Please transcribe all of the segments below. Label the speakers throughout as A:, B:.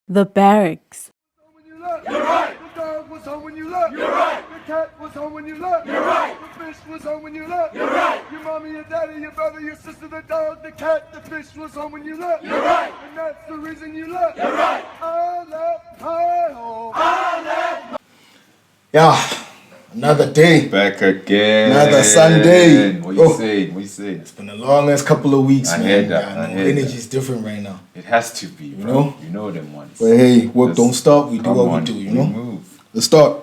A: The Barracks.
B: You're right. The dog was home when you left. You're right. The cat was home when you left. You're right. The fish was home when you left. You're right. Your mommy, your daddy, your brother, your sister, the dog, the cat, the fish was home when you left. You're right. And that's the reason you left. You're right. I left my home.
C: Yeah, another day.
D: Back again.
C: Another Sunday.
D: What you saying? What you saying?
C: It's been the longest couple of weeks,
D: I
C: man.
D: heard that.
C: Yeah,
D: I
C: know,
D: heard
C: energy's different right now.
D: It has to be, bro.
C: know?
D: You know them ones.
C: But hey, work
D: Just
C: don't stop. We do
D: come
C: what
D: on,
C: we do, you
D: we
C: know?
D: move.
C: Let's start.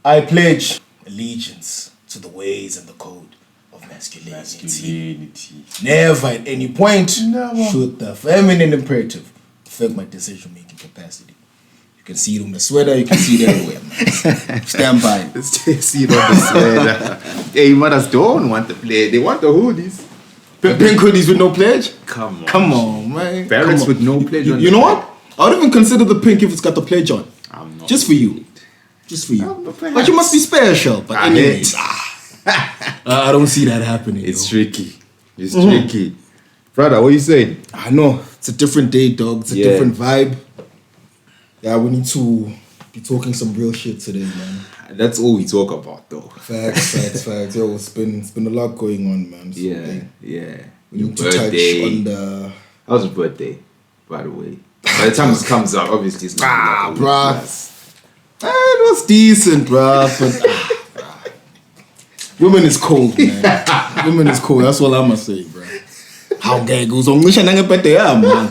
C: I pledge allegiance to the ways and the code of masculinity. Never at any point should the feminine imperative affect my decision-making capacity. You can see it on the sweater, you can see it everywhere, man. Stand by.
D: Let's see it on the sweater. Hey, mothers don't want the play. They want the hoodies.
C: Pink hoodies with no pledge?
D: Come on.
C: Come on, man.
D: Barracks
C: Come on.
D: with no pledge on
C: You
D: the
C: know
D: back.
C: what? I would even consider the pink if it's got the pledge on.
D: I'm not.
C: Just for you. Just for you.
D: but
C: But you must be special. But
D: I
C: anyways, I don't see that happening.
D: It's
C: though.
D: tricky. It's tricky. Brother, what you saying?
C: I know. It's a different day, dog. It's a
D: Yeah.
C: different vibe. Yeah, we need to be talking some real shit today, man.
D: That's all we talk about, though.
C: Facts. Yo, it's been a lot going on, man. So, hey,
D: Yeah.
C: we
D: Your
C: need to touch
D: birthday.
C: on the...
D: How's your birthday, by the way? By the time this comes out, obviously it's not like a
C: bruh.
D: week plus.
C: It was decent, bruh, but... Women is cold, man. Women is cold. That's all I'ma say, bruh. How gay goes on? Wish I never bet they are, man.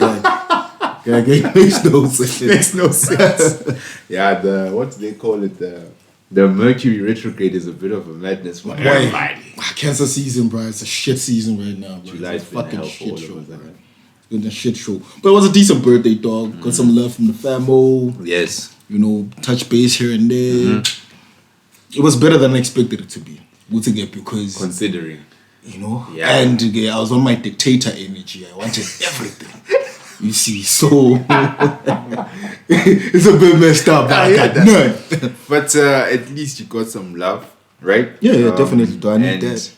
C: Gay makes no sense.
D: Makes no sense. Yeah, what do they call it? The Mercury retrograde is a bit of a madness for everybody.
C: Cancer season, bro. It's a shit season right now, bro.
D: July's
C: It's a
D: been
C: fucking
D: hell for
C: shit
D: all
C: show,
D: of us,
C: bro.
D: right?
C: It's been a shit show. But it was a decent birthday, dog. Got some love from the famo.
D: Yes.
C: You know, touch base here and there. It was better than I expected it to be. Because,
D: Considering.
C: you know,
D: Yeah.
C: and I was on my dictator energy. I wanted everything. You see, so it's a bit messed up, but I
D: yeah,
C: got none.
D: But at least you got some love, right?
C: Yeah, definitely. Do I need
D: and
C: that?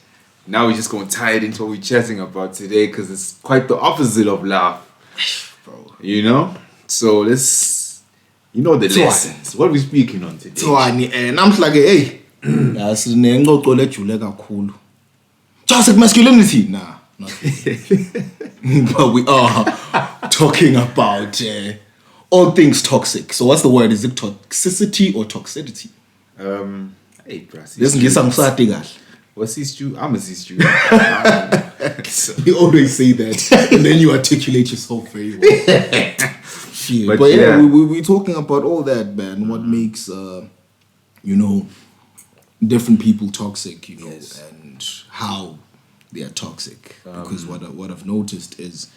D: Now we're just going to tie it into what we're chatting about today because it's quite the opposite of love.
C: Bro.
D: You know? So let's, the lessons. What are we speaking on today?
C: And I'm like, hey, sinengxoxo lejule kakhulu. Toxic masculinity? Nah, not but we are talking about all things toxic. So what's the word? Is it toxicity or toxicity?
D: Hey, bruh.
C: Listen, get some kahle.
D: What's this Jew? I'm a cis Jew.
C: You always say that, and then you articulate yourself very well. Shit.
D: But
C: But yeah,
D: yeah.
C: we're talking about all that, man. What makes, different people toxic,
D: Yes.
C: and how they are toxic. Because what I've noticed is,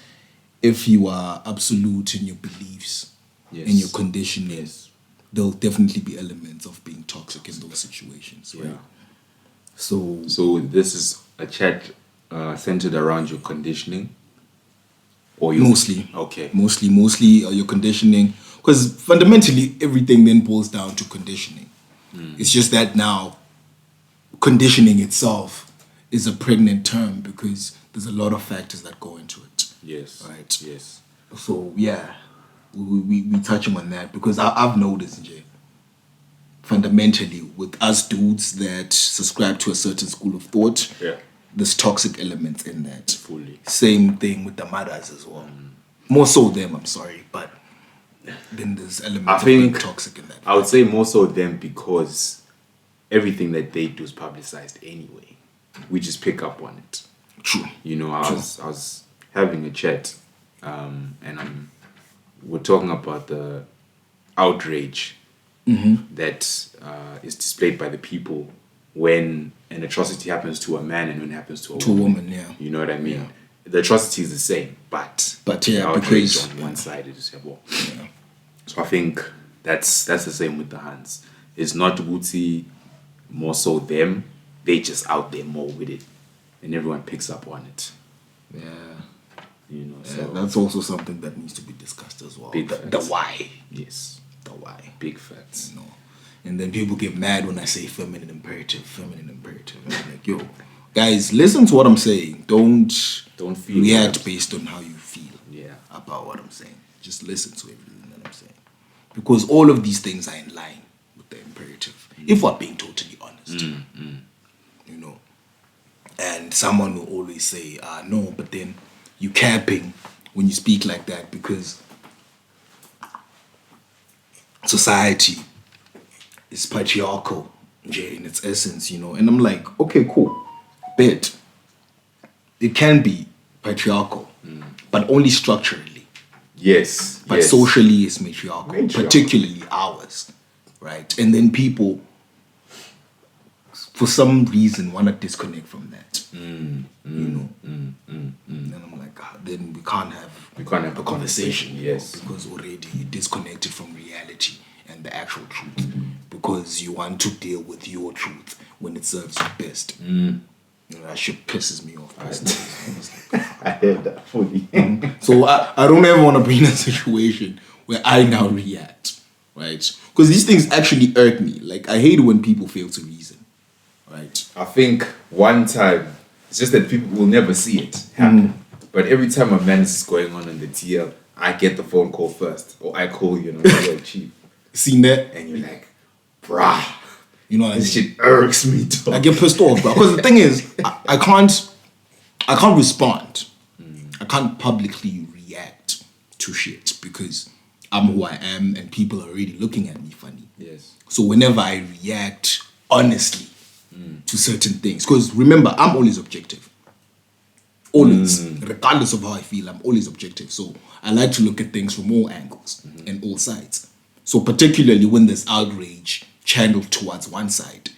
C: if you are absolute in your beliefs
D: Yes.
C: and your conditioning, there'll definitely be elements of being toxic in those situations, right?
D: Yeah.
C: So
D: this is a chat centered around your conditioning? Or your...
C: mostly.
D: Okay.
C: Mostly your conditioning. Because fundamentally, everything then boils down to conditioning. It's just that now, conditioning itself is a pregnant term because there's a lot of factors that go into it.
D: Yes.
C: Right.
D: Yes.
C: So, yeah, we touching on that because I've noticed, Jay, fundamentally, with us dudes that subscribe to a certain school of thought,
D: Yeah.
C: there's toxic elements in that.
D: Fully.
C: Same thing with the mothers as well. More so them, I'm sorry, but then there's elements
D: I
C: of being
D: think
C: toxic in that.
D: I would say more so them because everything that they do is publicized anyway. We just pick up on it.
C: True.
D: I was having a chat, and we're talking about the outrage that is displayed by the people when an atrocity happens to a man and when it happens to a
C: To a woman, yeah.
D: You know what I mean?
C: Yeah.
D: The atrocity is the same, but
C: yeah,
D: the outrage
C: because-
D: on one side is So I think that's the same with the hands. It's not Gucci, more so them. They just out there more with it, and everyone picks up on it.
C: Yeah.
D: So
C: That's also something that needs to be discussed as well.
D: Big
C: The
D: facts.
C: why.
D: yes,
C: The why.
D: big facts.
C: You know. And then people get mad when I say feminine imperative. And I'm like, yo, guys, listen to what I'm saying. Don't
D: Don't feel
C: react
D: that.
C: based on how you feel
D: Yeah.
C: about what I'm saying. Just listen to everything that what I'm saying? Because all of these things are in line with the imperative, if we're being totally honest. You know, and someone will always say, no, but then you capping when you speak like that because society is patriarchal in its essence, you know. And I'm like, okay, cool, bet it can be patriarchal, but only structurally.
D: Yes.
C: But socially it's matriarchal, particularly ours, right? And then people, for some reason, want to disconnect from that, you know. And I'm like, then we can't have a conversation,
D: yes,
C: because already you disconnected from reality and the actual truth, because you want to deal with your truth when it serves you best. You know, that shit pisses me off.
D: I heard that fully.
C: So I don't ever want to be in a situation where I now react, right? Because these things actually irk me. Like, I hate it when people fail to reason, right?
D: I think one time, it's just that people will never see it happen. But every time a menace is going on in the TL, I get the phone call first, or I call you and I'm like, chief.
C: Seen that?
D: And you're like, brah.
C: You know what I mean?
D: This shit irks me, dog.
C: I get pissed off, bro. Because the thing is, I can't respond. I can't publicly react to shit because I'm who I am and people are already looking at me funny.
D: Yes.
C: So whenever I react honestly to certain things, because remember, I'm always objective. Always. Regardless of how I feel, I'm always objective. So I like to look at things from all angles and all sides. So particularly when there's outrage channeled towards one side,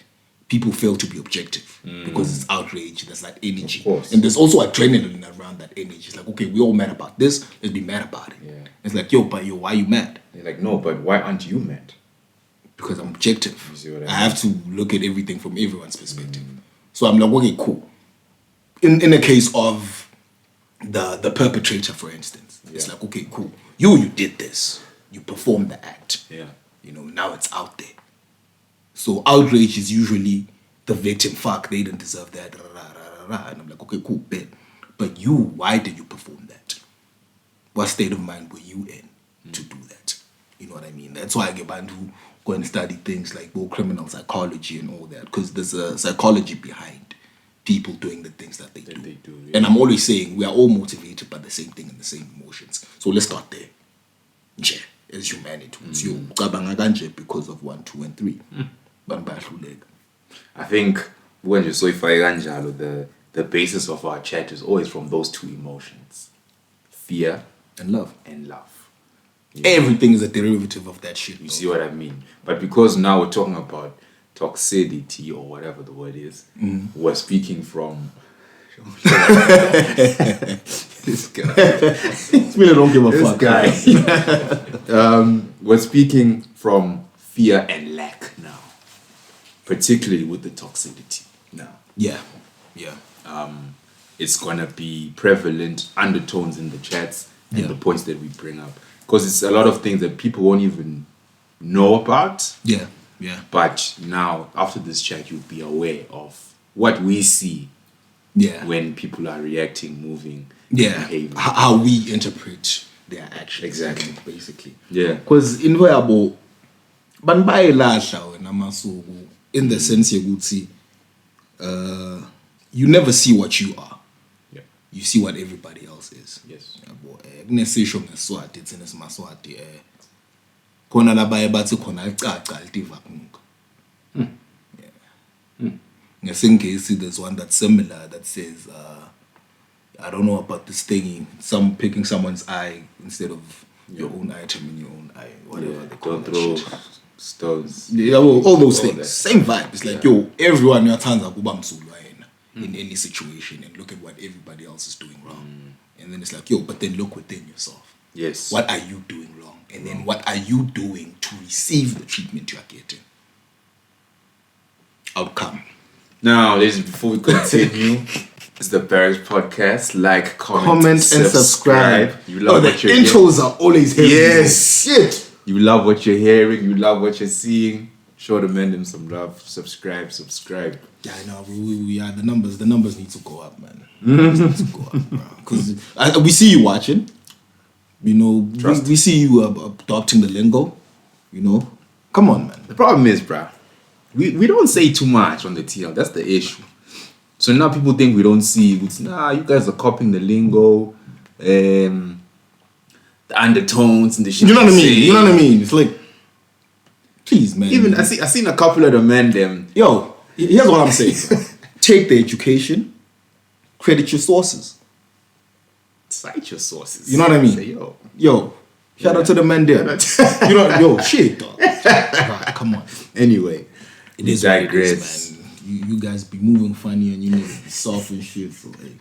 C: people fail to be objective because it's outrage, there's that energy. And there's also adrenaline around that energy. It's like, okay, we all mad about this, let's be mad about it.
D: Yeah.
C: It's like, why are you mad?
D: You're like, no, but why aren't you mad?
C: Because I'm objective.
D: You see what I mean?
C: I have to look at everything from everyone's perspective. So I'm like, okay, cool. In the case of the perpetrator, for instance, it's like, okay, cool. You did this. You performed the act.
D: Yeah.
C: You know, now it's out there. So outrage is usually the victim. Fuck, they didn't deserve that. And I'm like, okay, cool, bet. But you, why did you perform that? What state of mind were you in to do that? You know what I mean? That's why I get to go and study things like criminal psychology and all that, because there's a psychology behind people doing the things that they do.
D: Yeah.
C: And I'm always saying we are all motivated by the same thing and the same emotions. So let's start there. Nje, as humanity, it's you because of 1, 2, and 3.
D: I think when you say the basis of our chat is always from those two emotions: fear
C: and love.
D: Yeah.
C: Everything is a derivative of that shit.
D: You see what I mean? But because now we're talking about toxicity or whatever the word is, we're speaking from this guy.
C: Really don't give a fuck.
D: Guy. We're speaking from fear and lack now, particularly with the toxicity now.
C: Yeah.
D: It's gonna be prevalent undertones in the chats and the points that we bring up, because it's a lot of things that people won't even know about.
C: Yeah.
D: But now, after this chat, you'll be aware of what we see.
C: Yeah.
D: When people are reacting, moving, behaving.
C: How we interpret their actions.
D: Exactly.
C: Basically.
D: Yeah.
C: Because in where in the sense you you never see what you are.
D: Yeah.
C: You see what everybody else is.
D: Yes.
C: Kunesisho ngeSwati it's nesimaSwati khona labaye bathi khona icaca litiva kunga. NgesiNgisi there's one that's similar that says I don't know about this thingy, some picking someone's eye instead of your own item in your own eye, whatever they call
D: Don't
C: that
D: throw
C: shit.
D: stones.
C: Yeah, well, all those things.
D: that.
C: Same vibe. It's like, everyone uyathanda kuba msulwa yena in any situation and look at what everybody else is doing wrong. And then it's like, but then look within yourself.
D: Yes.
C: What are you doing wrong? And then what are you doing to receive the treatment you are getting? Outcome.
D: Now, ladies, before we continue, it's the Barracks podcast. Like, comment
C: And subscribe.
D: You love what
C: the
D: you're
C: intros are always heavy.
D: Yes.
C: Shit.
D: You love what you're hearing. You love what you're seeing. Show the men some love. Subscribe.
C: Yeah, I know. We are the numbers need to go up, man. Numbers need to go up, bro. Because we see you watching, You know, we see you adopting the lingo. You know, come on, man.
D: The problem is, bruh, we don't say too much on the TL. That's the issue. So now people think we don't see. You guys are copying the lingo, the undertones and the shit.
C: You know what I mean? You know what I mean? It's like, please, man.
D: Even I seen a couple of the men them.
C: Yo, here's what I'm saying. Take the education, credit your sources.
D: Cite your sources.
C: You know what I mean?
D: Say,
C: yo, shout out to the men there. You know, yo, shit, dog. Right, come on.
D: Anyway,
C: it is what it is, man. You guys be moving funny and you know be soft and shit. So like,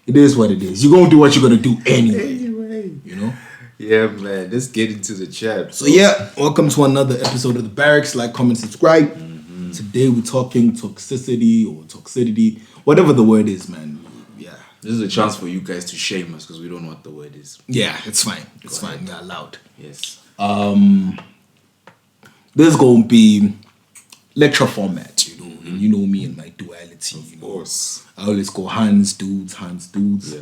C: it is what it is. You're gonna do what you're gonna do anyway. You know?
D: Yeah, man. Let's get into the chat.
C: So yeah, welcome to another episode of the Barracks. Like, comment, subscribe. Today we're talking toxicity or toxicity, whatever the word is, man. Yeah.
D: This is a chance for you guys to shame us because we don't know what the word is.
C: Yeah, it's fine. It's fine. We're allowed.
D: Yes.
C: This is gonna be lecture format, you know, and you know me and my duality.
D: Of course.
C: I always go hands, dudes.
D: Yeah.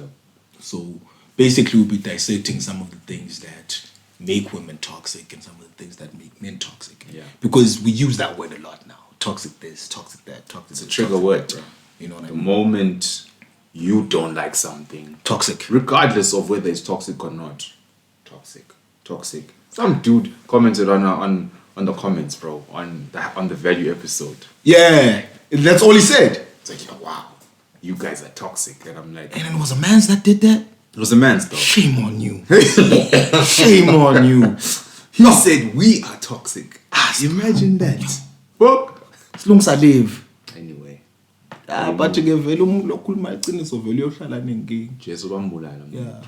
C: So basically we'll be dissecting some of the things that make women toxic and some of the things that make men toxic.
D: Yeah.
C: Because we use that word a lot now. Toxic this, toxic that, toxic.
D: It's a trigger word, bro.
C: You know what I
D: The
C: mean?
D: moment you don't like something,
C: Toxic.
D: regardless of whether it's toxic or not, toxic. Some dude commented on the comments, bro, on the value episode.
C: Yeah, that's all he said.
D: It's like, yo, wow, you guys are toxic, and I'm like,
C: And it was a man's that did that.
D: it was a man's though.
C: Shame on you. Shame on you.
D: He said we are toxic. Imagine that. Fuck.
C: Silungisa live.
D: Anyway,
C: But ke vele umuntu okhuluma iqiniso vele uyohlala nenkingi.
D: Jesu bambulala.
C: Yeah.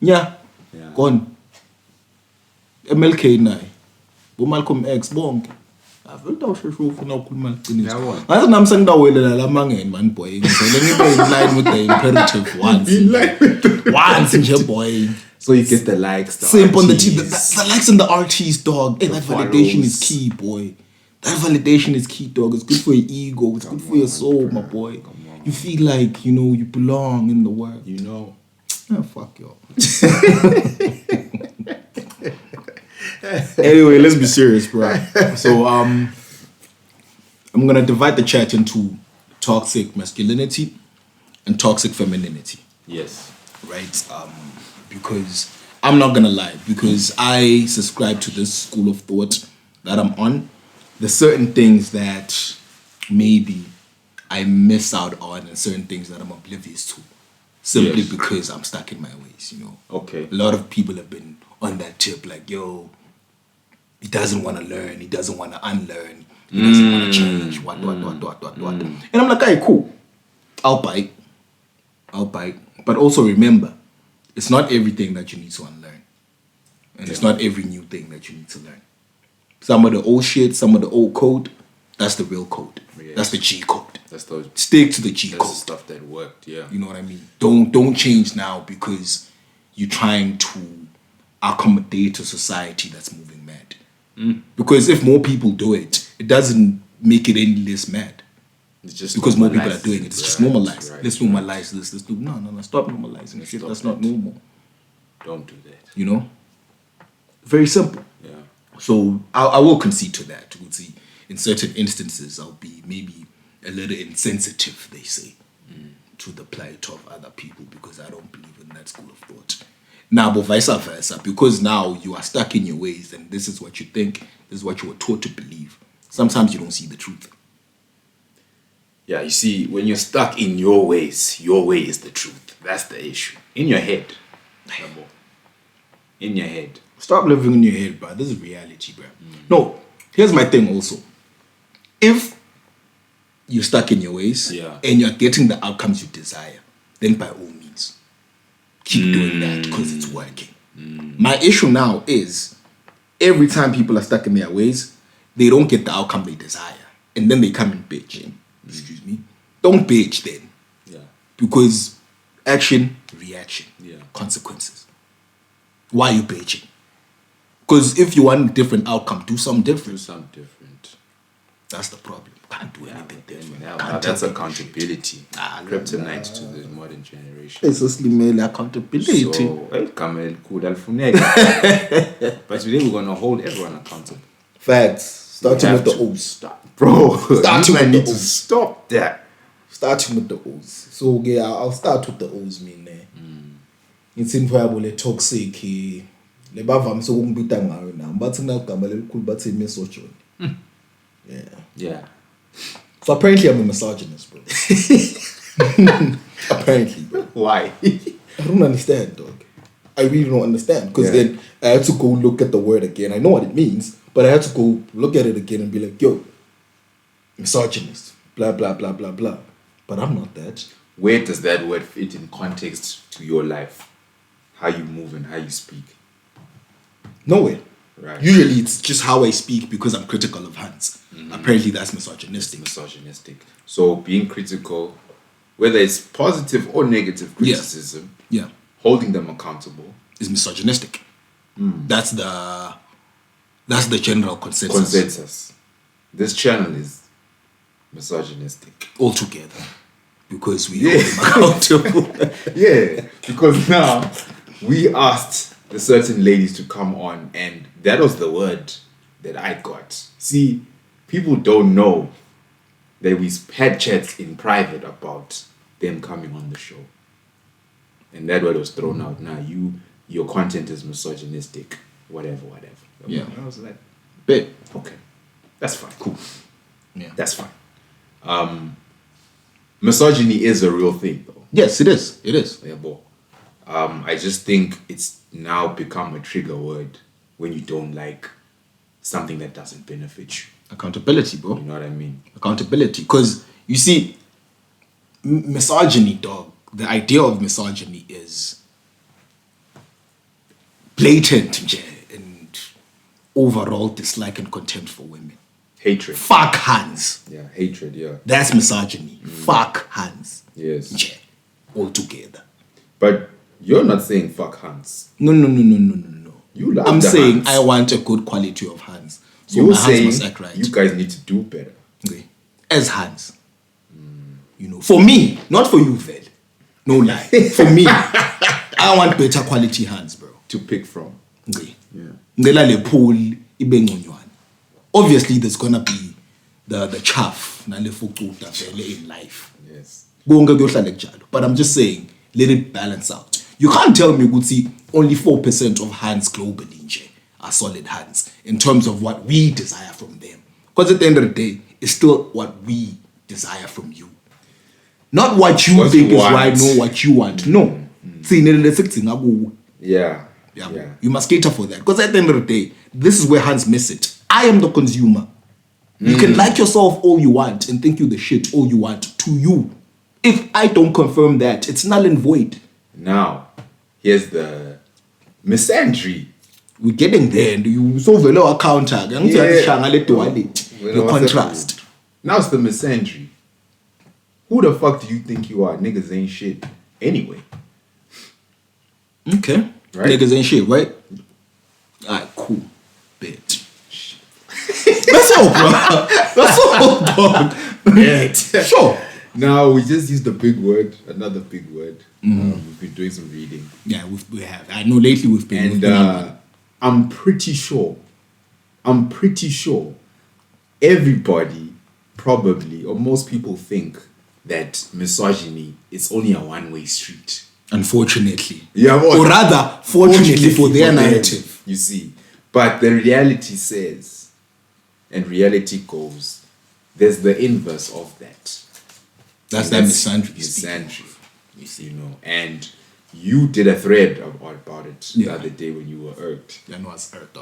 D: Yeah.
C: Gone. MLK naye. Bo Malcolm X bonke. Avele utawusheshe ufuna ukukhuluma iqiniso.
D: Yabona.
C: Ngathi nami sengidawelela lamangeni man boy. Ngizele ngibe in line with the imperative once.
D: In line with the
C: Once nje boy.
D: So you get the likes, the
C: Simple on the
D: RTs.
C: team. The likes and the RTs, dog. Hey, that validation is key, boy. That validation is key, dog. It's good for your ego. It's good for your soul, my boy. You feel like, you know, you belong in the world.
D: You know.
C: Oh, fuck y'all. Anyway, let's be serious, bro. So, I'm gonna divide the chat into toxic masculinity and toxic femininity.
D: Yes.
C: Right? Because I'm not gonna lie, because I subscribe to this school of thought that I'm on. There's certain things that maybe I miss out on and certain things that I'm oblivious to. Simply
D: Yes.
C: because I'm stuck in my ways, you know.
D: Okay.
C: A lot of people have been on that tip, like, yo, he doesn't want to learn, he doesn't want to unlearn, he doesn't want to change, what. And I'm like, hey, cool. I'll bite. But also remember, it's not everything that you need to unlearn. And it's not every new thing that you need to learn. Some of the old shit, some of the old code, that's the real code.
D: Yes.
C: That's the G code.
D: That's the
C: Stick to the G
D: That's
C: code.
D: the stuff that worked, yeah.
C: You know what I mean? Don't change now because you're trying to accommodate a society that's moving mad. Because if more people do it, it doesn't make it any less mad.
D: It's just
C: Because more people are
D: normalized.
C: doing it. It's just
D: Right,
C: normalized.
D: right,
C: Let's normalize this. Let's do no. Stop normalizing shit.
D: stop
C: That's not
D: that.
C: normal.
D: Don't do that.
C: You know? Very simple.
D: Yeah.
C: So I will concede to that. We'll see. In certain instances, I'll be maybe a little insensitive, they say, to the plight of other people because I don't believe in that school of thought. Now, but vice versa, because now you are stuck in your ways and this is what you think, this is what you were taught to believe. Sometimes you don't see the truth.
D: Yeah, you see, when you're stuck in your ways, your way is the truth. That's the issue. In your head. Rabo. In your head.
C: Stop living in your head, bro. This is reality, bro. No, here's my thing also. If you're stuck in your ways and you're getting the outcomes you desire, then by all means, keep doing that because it's working. My issue now is every time people are stuck in their ways, they don't get the outcome they desire. And then they come and bitch. Excuse me. Don't bitch then.
D: Yeah.
C: Because action, reaction,
D: Yeah.
C: consequences. Why are you bitching? Because if you want a different outcome, do something
D: Do
C: different.
D: something different.
C: That's the problem. Can't do anything different.
D: That's accountability. Kryptonite to the modern generation.
C: It's a slim accountability.
D: So, but today we're gonna hold everyone accountable.
C: Facts. Starting with the O's.
D: Starting
C: with the
D: to
C: O's.
D: stop that.
C: Starting with the O's. So yeah, I'll start with the O's, man. It's inviable toxic. Le bavamise ukungibita ngayo na. Bathi ngagama lelikhulu bathi misogyny.
D: Yeah.
C: So apparently I'm a misogynist, bro. Apparently.
D: Why?
C: I don't understand, dog. I really don't understand. Because then I had to go look at the word again. I know what it means, but I had to go look at it again and be like, yo, misogynist, blah, blah, blah, blah, blah. But I'm not that.
D: Where does that word fit in context to your life? How you move and how you speak?
C: Nowhere.
D: Right.
C: Usually it's just how I speak because I'm critical of Hans. Apparently that's misogynistic.
D: So being critical, whether it's positive or negative criticism, holding them accountable
C: is misogynistic. That's the general consensus.
D: This channel is misogynistic
C: altogether because we hold them accountable.
D: Because now we asked the certain ladies to come on, and that was the word that I got. See, people don't know that we had chats in private about them coming on the show, and that word was thrown out. Now your content is misogynistic, whatever.
C: Yeah,
D: I was like,
C: bet.
D: Okay, that's fine. Cool.
C: Yeah,
D: that's fine. Misogyny is a real thing, though.
C: Yes, it is. It is.
D: Yeah, boy. I just think it's now become a trigger word when you don't like something that doesn't benefit you.
C: Accountability, bro.
D: You know what I mean? Accountability.
C: Because, you see, misogyny, dog, the idea of misogyny is blatant and overall dislike and contempt for women.
D: Hatred.
C: Fuck Hans.
D: Yeah, hatred, yeah.
C: That's misogyny. Fuck Hans.
D: Yes.
C: Yeah. Altogether.
D: But you're not saying fuck Hans.
C: No.
D: You love
C: I'm saying
D: Hans.
C: I want a good quality of Hans. So
D: you're
C: my Hans
D: saying
C: must act right.
D: You guys need to do better.
C: Okay. As Hans. You know, for me, not for you, Vel. No lie. For me, I want better quality Hans, bro.
D: To pick from.
C: Okay. Yeah. Obviously, there's gonna be the chaff in life.
D: Yes.
C: But I'm just saying, let it balance out. You can't tell me, only 4% of hands globally are solid hands in terms of what we desire from them. Because at the end of the day, it's still what we desire from you. Not what you think is right, nor what you want. No.
D: Yeah.
C: You must cater for that. Because at the end of the day, this is where hands miss it. I am the consumer. You can like yourself all you want and think you the shit all you want to you. If I don't confirm that, it's null and void.
D: Now, here's the misandry.
C: We're getting there. And you so velo counter. The contrast.
D: Now it's the misandry. Who the fuck do you think you are? Niggas ain't shit anyway.
C: Okay.
D: Right?
C: Niggas ain't shit, right? Alright, cool. Bitch. That's all, bro. That's all, dog. Sure.
D: Now we just used the big word, another big word. We've been doing some reading.
C: Yeah, we have. I know lately we've been.
D: And I'm pretty sure everybody probably, or most people think that misogyny is only a one-way street.
C: Unfortunately.
D: Yeah,
C: or rather, fortunately for their narrative.
D: You see. But the reality says, and reality goes, there's the inverse of that.
C: That's that misandry.
D: You see, and you did a thread about it the other day when you were irked.
C: Yeah, no, I was irked.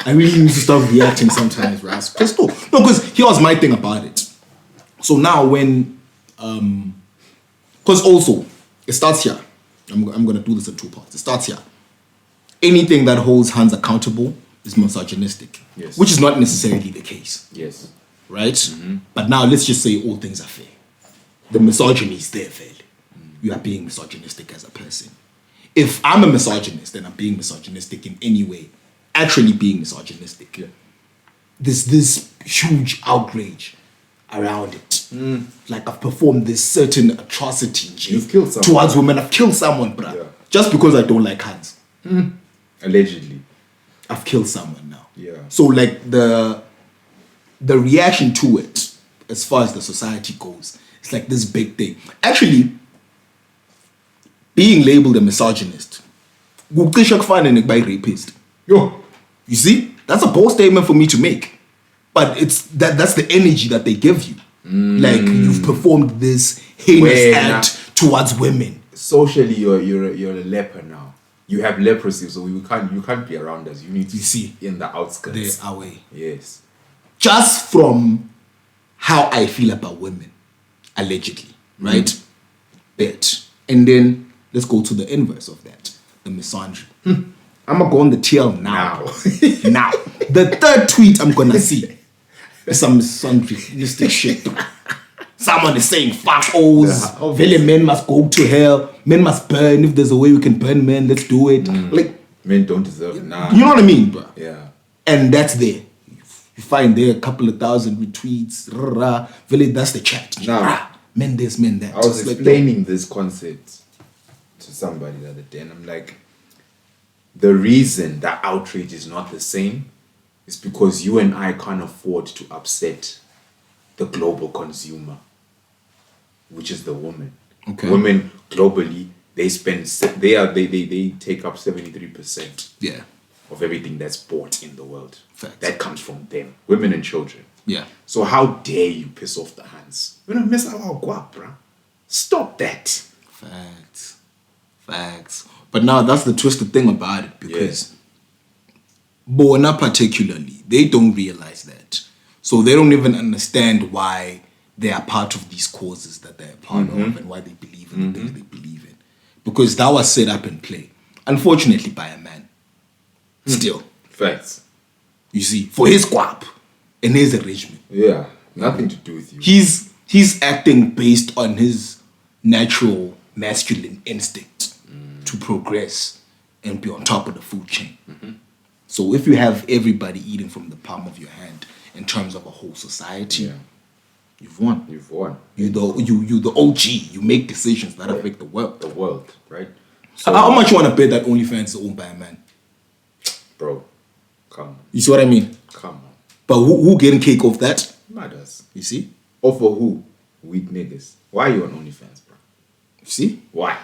C: I really need to stop reacting sometimes, right? No, because here was my thing about it. So now when, because also, it starts here. I'm going to do this in two parts. It starts here. Anything that holds hands accountable is misogynistic.
D: Yes.
C: Which is not necessarily the case.
D: Yes.
C: Right? Mm-hmm. But now let's just say all things are fair. The misogyny is there fairly. You are being misogynistic as a person. If I'm a misogynist and I'm being misogynistic in any way, actually being misogynistic, there's this huge outrage around it. Like I've performed this certain atrocity.
D: You've killed someone.
C: Towards women. I've killed someone, bruh.
D: Yeah.
C: Just because I don't like hands.
D: Allegedly.
C: I've killed someone now.
D: Yeah.
C: So like the reaction to it, as far as the society goes, it's like this big thing. Actually, being labeled a misogynist, by rapist.
D: Yo.
C: You see? That's a bold statement for me to make. But it's that's the energy that they give you. Like you've performed this heinous act towards women.
D: Socially, you're a leper now. You have leprosy, so you can't be around us. You need to
C: see
D: in the outskirts.
C: They're away.
D: Yes.
C: Just from how I feel about women, allegedly, right? Bet. And then let's go to the inverse of that, the misogyny. I'm gonna go on the TL now. Now. The third tweet I'm gonna see is some misogynistic shit. Someone is saying fuck O's, really men must go to hell, men must burn. If there's a way we can burn men, let's do it. Like
D: Men don't deserve it. Nah.
C: you know what I mean, bro?
D: Yeah.
C: And that's there. You find there a couple of thousand retweets. Really, that's the chat.
D: Nah.
C: Men this, men that.
D: I was
C: It's like,
D: explaining this concept to somebody the other day, and I'm like, the reason that outrage is not the same is because you and I can't afford to upset the global consumer, which is the woman.
C: Okay.
D: Women globally, they take up 73%
C: yeah.
D: of everything that's bought in the world.
C: Facts.
D: That comes from them, women and children.
C: Yeah.
D: So how dare you piss off the hands? We don't mess up our guap, bruh. Stop that.
C: Facts. But now that's the twisted thing about it, because Bona particularly, they don't realize that. So they don't even understand why they are part of these causes that they're part of and why they believe in the things they believe in. Because that was set up and play. Unfortunately by a man. Still.
D: Facts.
C: You see, for his guap and his arrangement.
D: Yeah. Nothing to do with you.
C: He's acting based on his natural masculine instinct to progress and be on top of the food chain. So if you have everybody eating from the palm of your hand in terms of a whole society, you've won.
D: You've won.
C: You the OG. You make decisions that affect the world.
D: The world, right?
C: So, how much you want to bet that OnlyFans is owned by a man?
D: Bro, come on.
C: You see what I mean?
D: Come on.
C: But who getting cake off that?
D: Mothers.
C: You see?
D: Or for who? Weak niggas. Why are you on OnlyFans, bro?
C: You see?
D: Why?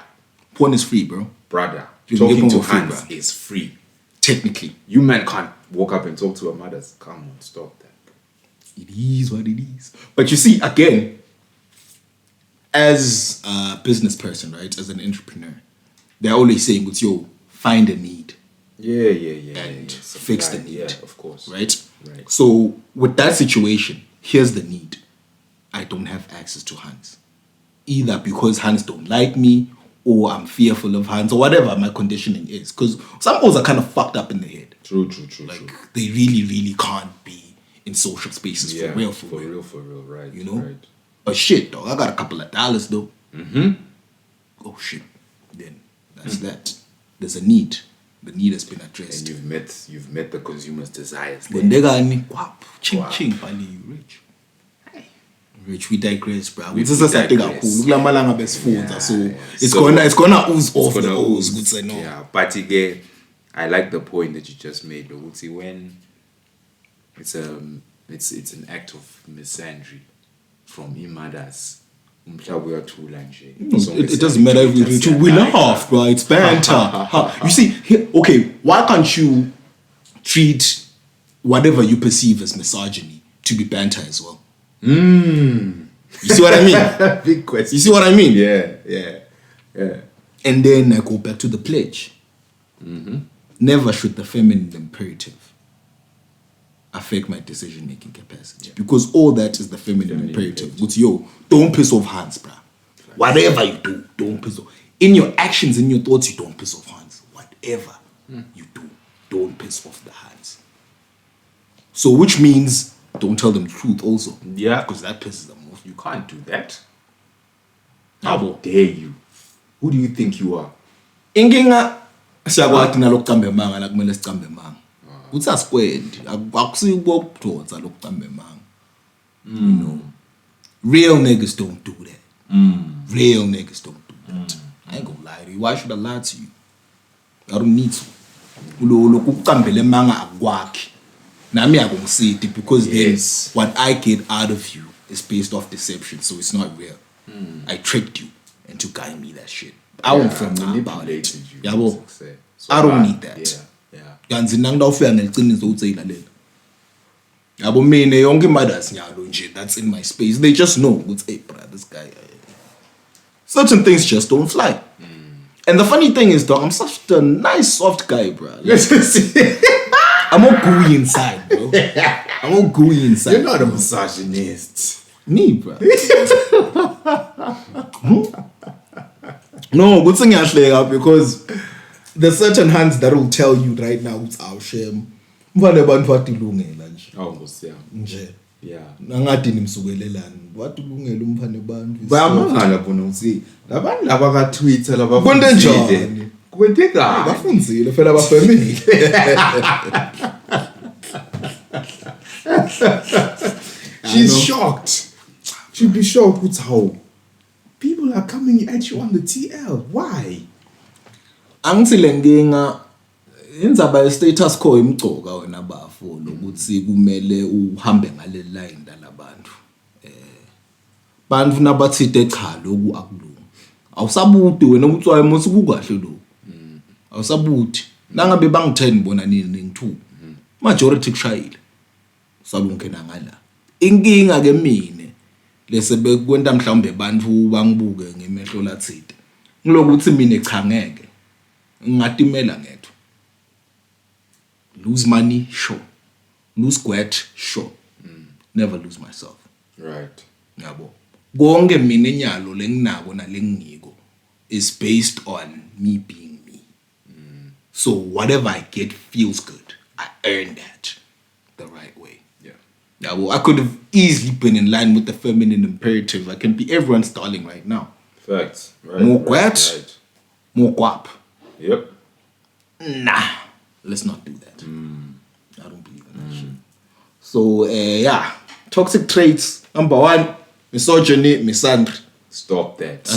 C: Porn is free, bro.
D: Brother,
C: You can
D: talking
C: get
D: to
C: porn for free,
D: hands
C: bro.
D: is free.
C: Technically.
D: You men can't walk up and talk to our mothers. Come on, stop that, bro.
C: It is what it is. But you see, again, as a business person, right, as an entrepreneur, they're always saying, yo, find a need
D: Yeah.
C: and
D: Supply,
C: fix the need.
D: Yeah, of course.
C: Right?
D: Right.
C: So with that situation, here's the need. I don't have access to hands. Either because hands don't like me, or I'm fearful of hands, or whatever my conditioning is. Because some girls are kind of fucked up in the head.
D: True.
C: Like, they really can't be in social spaces for real.
D: For real, right.
C: You know?
D: Right.
C: But shit, dog, I got a couple of dollars, though. Oh, shit. Then that's that. There's a need. The need has been addressed.
D: And you've met the consumer's desires.
C: When they got any guap, ching, pali, you rich. Rich, we digress, bro.
D: We
C: This is a thing
D: digress.
C: cool. Look like malanga best phones, so it's
D: So-
C: gonna ooze off
D: Gonna
C: the ooze.
D: ooze.
C: Good say no.
D: Yeah, but again, I like the point that you just made. Lokuthi, when it's an act of misandry from mothers.
C: It doesn't matter if we reach. We laugh, bro. It's banter. You see, okay, why can't you treat whatever you perceive as misogyny to be banter as well? You see what I mean?
D: Big question.
C: You see what I mean?
D: Yeah.
C: And then I go back to the pledge. Never should the feminine imperative affect my decision-making capacity. Because all that is the feminine imperative. But don't piss off hands, bruh. Whatever you do, don't piss off. In your actions, in your thoughts, you don't piss off hands. Whatever you do, don't piss off the hands. So which means don't tell them the truth also.
D: Yeah.
C: Because that pisses them off.
D: You can't do that. How dare you? Who do you think you are?
C: Inkinga siyakwathi nalo kucamba emanga la kumele sicambe emanga. What's a squared? Akusi walk towards a look man. You know. Real niggas don't do that. Real niggas don't do that. I ain't gonna lie to you. Why should I lie to you? I don't need to. Ukukambele manga akwakhe. Nami akungisithi because then what I get out of you is based off deception, so it's not real. I tricked you into giving me that shit. I won't feel about it. Yabo. I don't need that. Ganzi nangida ufika ngeliciniso utsayila yabo mina yonke mothers nyalo nje that's in my space. They just know hey bro, this guy certain things just don't fly. And the funny thing is, dog, I'm such a nice, soft guy, bro. I'm all gooey inside, bro. I'm all gooey inside.
D: You're not a misogynist.
C: Me, bro. No, good thing actually, because there's certain hands that will tell you right now it's our shame. Yeah. Nangathi nimsukelelani wathulungela umphane abantu
D: bayamangala bona uthi labantu laba ka Twitter laba
C: kwente njani
D: kwente kahle
C: bafunzile phela bafamily.
D: She's shocked. She'd be shocked with how people are coming at you on the TL. Why?
C: Angithi lenkinga indzaba ye status quo imgcoka wena bafo lokuthi kumele uhambe ngale line dalabantu bantu nabathide cha lokhu akulungi awusabuti wena ukuthi wayemuthi kukahle lokhu awusabuti nangabe bangi10 bona nini ngi2 majority kushayile salungena ngala inkinga ke mine lese bekwenta mhlawumbe bantu bangibuke ngemehlo lathide ngilokuthi mina echangeke ngingatimela ngethu. Lose money, sure. Lose squat, sure. Never lose myself.
D: Right.
C: Yabo. Konke mina enyalo lenginako nalengiko is based on me being me. So whatever I get feels good. I earn that the right way.
D: Yeah.
C: Yabo. I could have easily been in line with the feminine imperative. I can be everyone's darling right now.
D: Facts. Right.
C: More squat, more guap.
D: Yep.
C: Nah. Let's not do that. I don't believe in that shit. So, yeah. Toxic traits. Number 1, misogyny, misandry.
D: Stop that.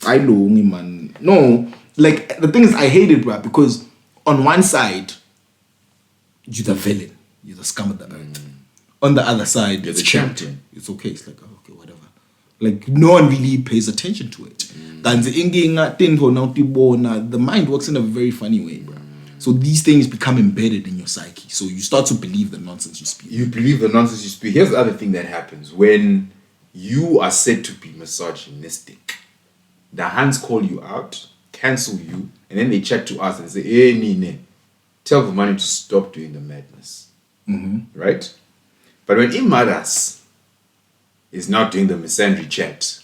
C: I know, man. No. Like, the thing is, I hate it, bro, because on one side, you're the villain. You're the scum of the earth. On the other side,
D: you're
C: it's
D: the champion.
C: It's okay. It's like, oh, okay, whatever. Like, no one really pays attention to it. The mind works in a very funny way, bro. So these things become embedded in your psyche. So you start to believe the nonsense you speak.
D: You believe the nonsense you speak. Here's the other thing that happens. When you are said to be misogynistic, the hands call you out, cancel you, and then they chat to us and say, hey, Nine, tell the money to stop doing the madness. Right? But when Imadas is not doing the misandry chat,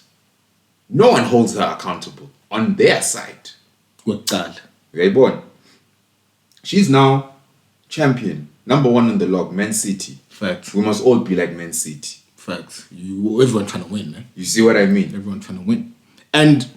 D: no one holds her accountable on their side. Right, she's now champion, number 1 in the log, Man City.
C: Facts.
D: We must all be like Man City.
C: Facts. Everyone trying to win, man.
D: You see what I mean?
C: Everyone trying to win. And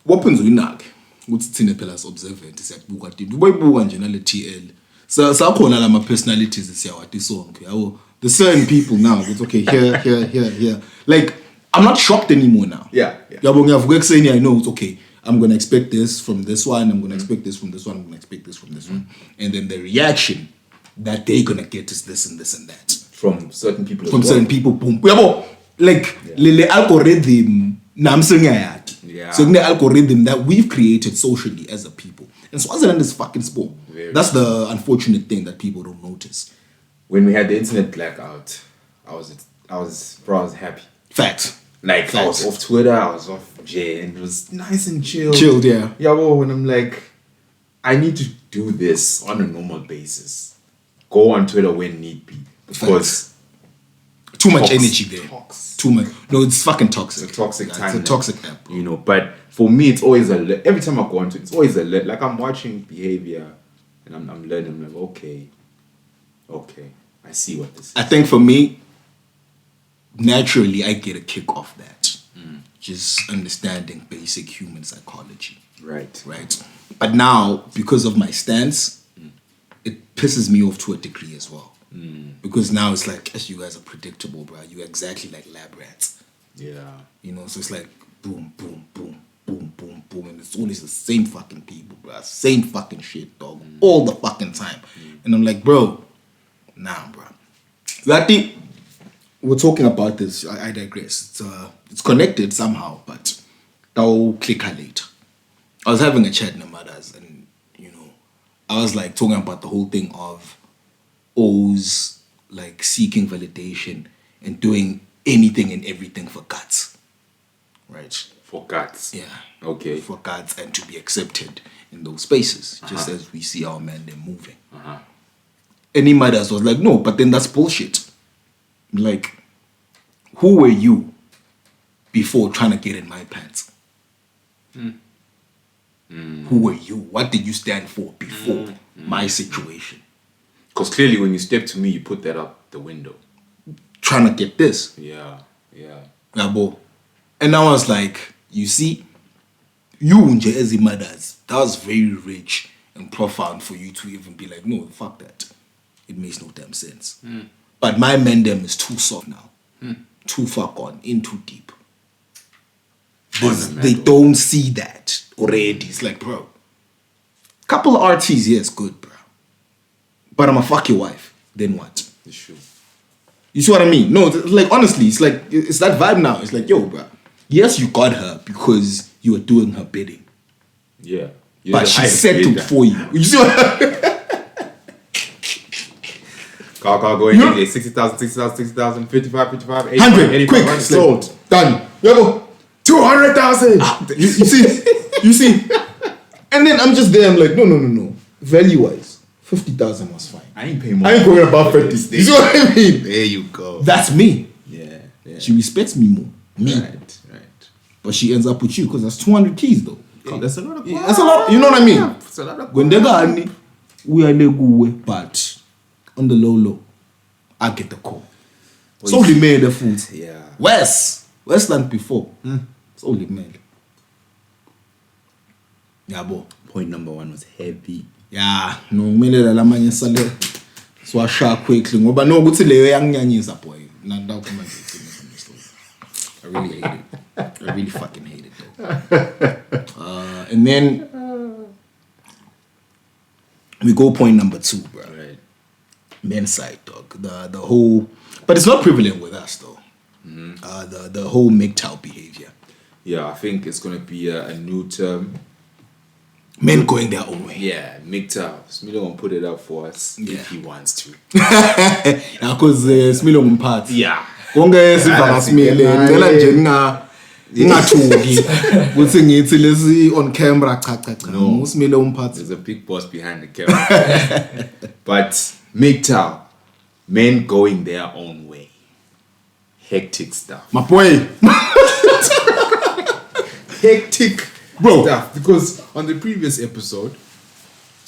C: weapons winag. What's thina phela observant siyakubuka tinto. Uboyibuka nje nale TL. Sakhona lama personalities siyawati sonke. Yabo. The certain people now, it's okay, here. Like, I'm not shocked anymore now.
D: Yeah.
C: Yabo ngiyavuka ekuseni, I know it's okay. I'm going to expect this from this one. I'm going to expect this from this one. I'm going to expect this from this one. And then the reaction that they're going to get is this and this and that.
D: From certain people.
C: From certain people, boom. Like, the algorithm, yeah. So the algorithm that we've created socially as a people. And Swaziland is fucking small. That's the unfortunate thing that people don't notice.
D: When we had the internet blackout, I was happy.
C: Facts.
D: Like, I was off Twitter, I was off J, and it was nice and chill.
C: Chilled, yeah.
D: Yeah, well, when I'm like, I need to do this on a normal basis. Go on Twitter when need be. Because
C: too much energy there. Too much. No, it's fucking toxic.
D: It's a toxic time.
C: It's a toxic app.
D: You know, but for me, it's always every time I go on to it, it's always like I'm watching behavior and I'm learning. I'm like, okay, I see what this is.
C: I think for me, naturally, I get a kick off that. Just understanding basic human psychology.
D: Right.
C: But now, because of my stance, it pisses me off to a degree as well. Because now it's like, as you guys are predictable, bro. You're exactly like lab rats.
D: Yeah.
C: You know, so it's like boom, boom, boom, boom, boom, boom. And it's always the same fucking people, bro. Same fucking shit, dog. All the fucking time. And I'm like, bro, nah, bro. That thing, we're talking about this. I digress. It's connected somehow, but that'll click her later. I was having a chat in the mothers, and you know, I was like talking about the whole thing of O's like seeking validation and doing anything and everything for guts, right?
D: For guts.
C: Yeah.
D: Okay.
C: For guts and to be accepted in those spaces, just as we see our men then moving. Any mothers was like, no, but then that's bullshit. Like, who were you before trying to get in my pants? Who were you? What did you stand for before my situation?
D: Because clearly when you step to me, you put that out the window.
C: Trying to get this.
D: Yeah.
C: Yabo. And I was like, you see, you nje as the mothers, that was very rich and profound for you to even be like, no, fuck that. It makes no damn sense. But my man them is too soft now. Too far gone, in too deep. They don't see that already. It's like, bro, couple of RTs, yes, good, bro. But I'm a fuck your wife. Then what?
D: It's true.
C: You see what I mean? No, like, honestly, it's like, it's that vibe now. It's like, yo, bro, yes, you got her because you were doing her bidding.
D: Yeah.
C: But she settled for you. You see what I mean?
D: Car going in there, 60,000, 55, 85,
C: 100, quick,
D: sold.
C: Done. You go, 200,000. You see? And then I'm just there, I'm like, no. Value-wise, 50,000 was fine.
D: I ain't paying more.
C: I ain't going above 50. You see what I mean?
D: There you go.
C: That's me.
D: Yeah.
C: She respects me more.
D: Right.
C: But she ends up with you because that's 200 keys though.
D: That's a lot of
C: That's a lot. You know what I mean?
D: That's a lot of
C: When they got we are legal, but on the low, I get the call. It's only made the food.
D: Yeah.
C: Westland before. It's only made. Yeah, boy.
D: Point number 1 was heavy.
C: Yeah, no, mele la manye sale. So I share quickly. Ngoba no ukuthi leyo yanginyanyisa boy. Nanda kuma I really hate it. I really fucking hate it though. And then we go point number 2, bro.
D: Right.
C: Men's side, dog. The whole, but it's not prevalent with us though. The whole MGTOW behavior.
D: Yeah, I think it's gonna be a new term.
C: Men going their own way.
D: Yeah, MGTOW. Smilo won't put it up for us if he wants to.
C: Yeah, because Smilo umphathi.
D: Yeah.
C: Konke sivaka Smile ngicela nje ngingathuki ukuthi ngithi lesi on camera cha. No, uSmile umphathi.
D: There's a big boss behind the camera. But MGTOW, men going their own way. Hectic stuff.
C: My boy.
D: Hectic
C: bro
D: stuff. Because on the previous episode